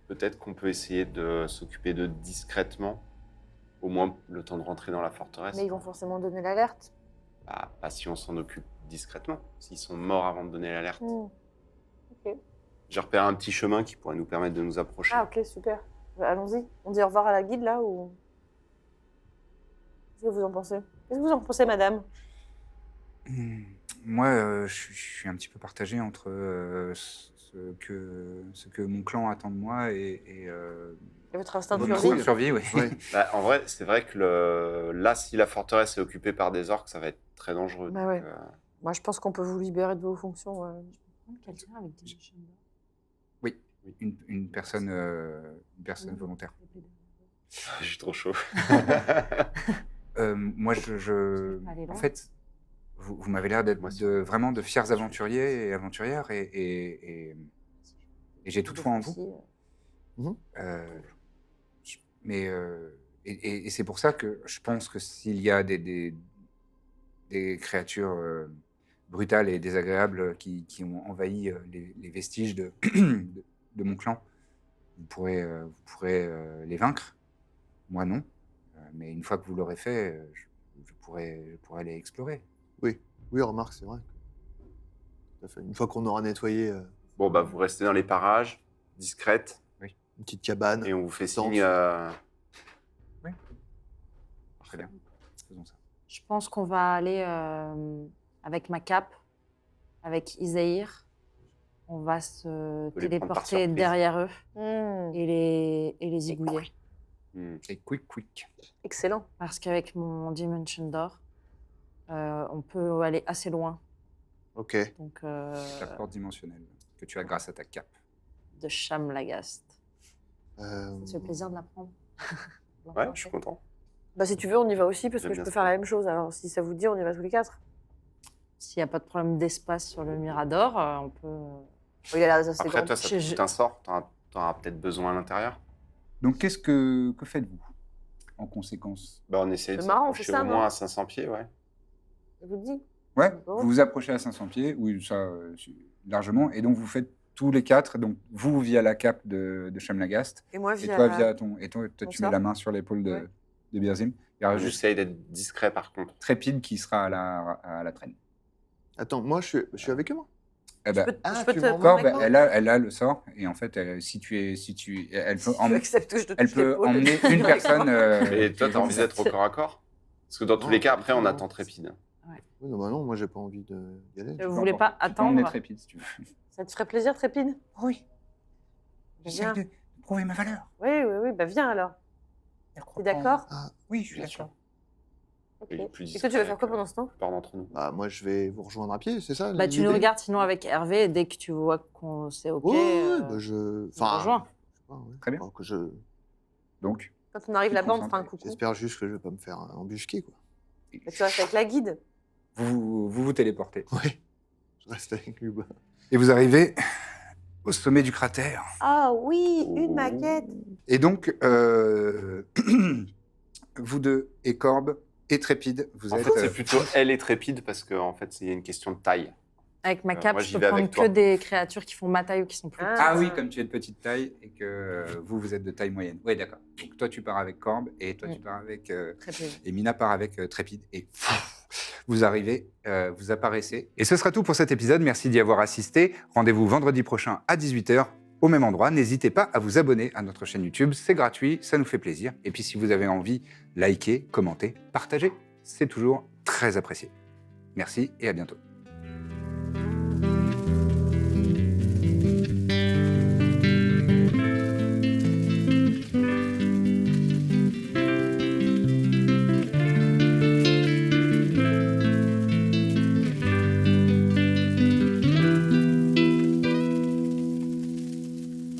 Peut-être qu'on peut essayer de s'occuper d'eux discrètement au moins le temps de rentrer dans la forteresse. Mais ils vont forcément donner l'alerte. Bah, pas si on s'en occupe discrètement. S'ils sont morts avant de donner l'alerte. Ok. J'ai repéré un petit chemin qui pourrait nous permettre de nous approcher. Ah, ok, super. Allons-y. On dit au revoir à la guide, là, ou... Qu'est-ce que vous en pensez? Qu'est-ce que vous en pensez, madame? Moi, je suis un petit peu partagé entre ce que mon clan attend de moi et Et votre instinct de mon survie? survie, oui. Ouais. Bah, en vrai, c'est vrai que là, si la forteresse est occupée par des orques, ça va être très dangereux. Bah ouais. Donc, Moi, je pense qu'on peut vous libérer de vos fonctions. Quelqu'un avec des machines d'or. Oui, une personne volontaire. j'ai trop chaud. Moi, Aller loin. en fait, vous m'avez l'air d'être Moi, vraiment de fiers aventuriers et aventurières et j'ai toute foi en vous. Et c'est pour ça que je pense que s'il y a des créatures brutales et désagréables qui ont envahi les vestiges de mon clan, vous pourrez les vaincre. Moi, non. Mais une fois que vous l'aurez fait, je pourrais aller explorer. Oui, remarque, c'est vrai. Tout à fait. Une fois qu'on aura nettoyé Bon, bah, vous restez dans les parages, discrètes, une petite cabane, et on vous fait Danse. signe. Très bien. Faisons ça. Je pense qu'on va aller avec ma cape, avec Isaïr. On va se peut les prendre par téléporter surprise. derrière eux Hmm. et les zigouiller. Et quick. Excellent. Parce qu'avec mon Dimension d'or, on peut aller assez loin. Ok. Donc, La porte dimensionnelle que tu as grâce à ta cape. de Cham-Lagast. Euh, Ça te fait plaisir de l'apprendre? Ouais, je suis content. Bah, si tu veux, on y va aussi, parce J'aime que je bien peux ça. faire la même chose. Alors, si ça vous dit, on y va tous les 4. S'il n'y a pas de problème d'espace sur le Mirador, on peut... Il a l'air assez Après, grand. toi, ça te coûte un sort. T'en auras peut-être besoin à l'intérieur. Donc, que faites-vous en conséquence? Bah, on essaie de C'est marrant, on fait s'approcher ça, au non moins à 500 pieds, ouais. Je vous le dis. Ouais, D'accord. vous vous approchez à 500 pieds, oui, ça, largement, et donc vous faites tous les 4, donc vous via la cape de Cham-Lagast, Et moi, et via toi la- via ton... Et toi, Ton tu mets sort. la main sur l'épaule Ouais. de Birzim. Il y aura juste J'essaye d'être discret, par contre. Trépide qui sera à la traîne. Attends, moi, je suis avec eux, moi. Eh ben, Je peux tu te m'en prendre Corbe, avec moi elle a le sort, et en fait, elle peut, Si tu acceptes que je te elle touche peut l'épaule. emmener une personne. Et toi, t'as envie d'être au corps à corps? Parce que dans tous Non, les cas, pas du après, tout, on non. attend Trépide. Oui, non, bah non, moi, j'ai pas envie d'y aller. Vous voulez pas Tu peux emmener attendre? Trépide, si tu veux. Ça te ferait plaisir, Trépide? Oui. Viens. J'essaie de prouver ma valeur. Oui, bah viens alors. T'es d'accord? Oui, je suis Bien d'accord. sûr. Ok. Il est plus Et toi, discret tu vas faire quoi que pendant ce temps? la plupart d'entre nous. Bah, moi, je vais vous rejoindre à pied, c'est ça? Bah, tu nous l'idée regardes sinon avec Hervé, et dès que tu vois qu'on c'est OK, Ouais, bah, je. on Enfin, rejoint. je sais pas, ouais. Très bien. Enfin, que je... Donc, Quand on arrive Tu là-bas, on te concentres. fera un coucou. J'espère juste que je vais pas me faire embusquer, quoi. Bah, tu restes avec la guide. vous téléportez. Oui. Je reste avec lui. Bah. Et vous arrivez au sommet du cratère. Ah oui, une maquette. Et donc, vous deux, et Corbe, et Trépide, vous En êtes... fait, c'est plutôt elle et Trépide parce qu'en fait, il y a une question de taille. Avec ma moi, cape, j'y je peux vais prendre avec que toi. des créatures qui font ma taille ou qui sont plus petites. Ah oui, comme tu es de petite taille et que vous êtes de taille moyenne. Oui, d'accord. Donc toi, tu pars avec Corbe et toi, tu pars avec... Très peu. et Mina part avec Trépide. Et vous arrivez, vous apparaissez. Et ce sera tout pour cet épisode. Merci d'y avoir assisté. Rendez-vous vendredi prochain à 18h au même endroit. N'hésitez pas à vous abonner à notre chaîne YouTube. C'est gratuit, ça nous fait plaisir. Et puis si vous avez envie, likez, commentez, partagez. C'est toujours très apprécié. Merci et à bientôt.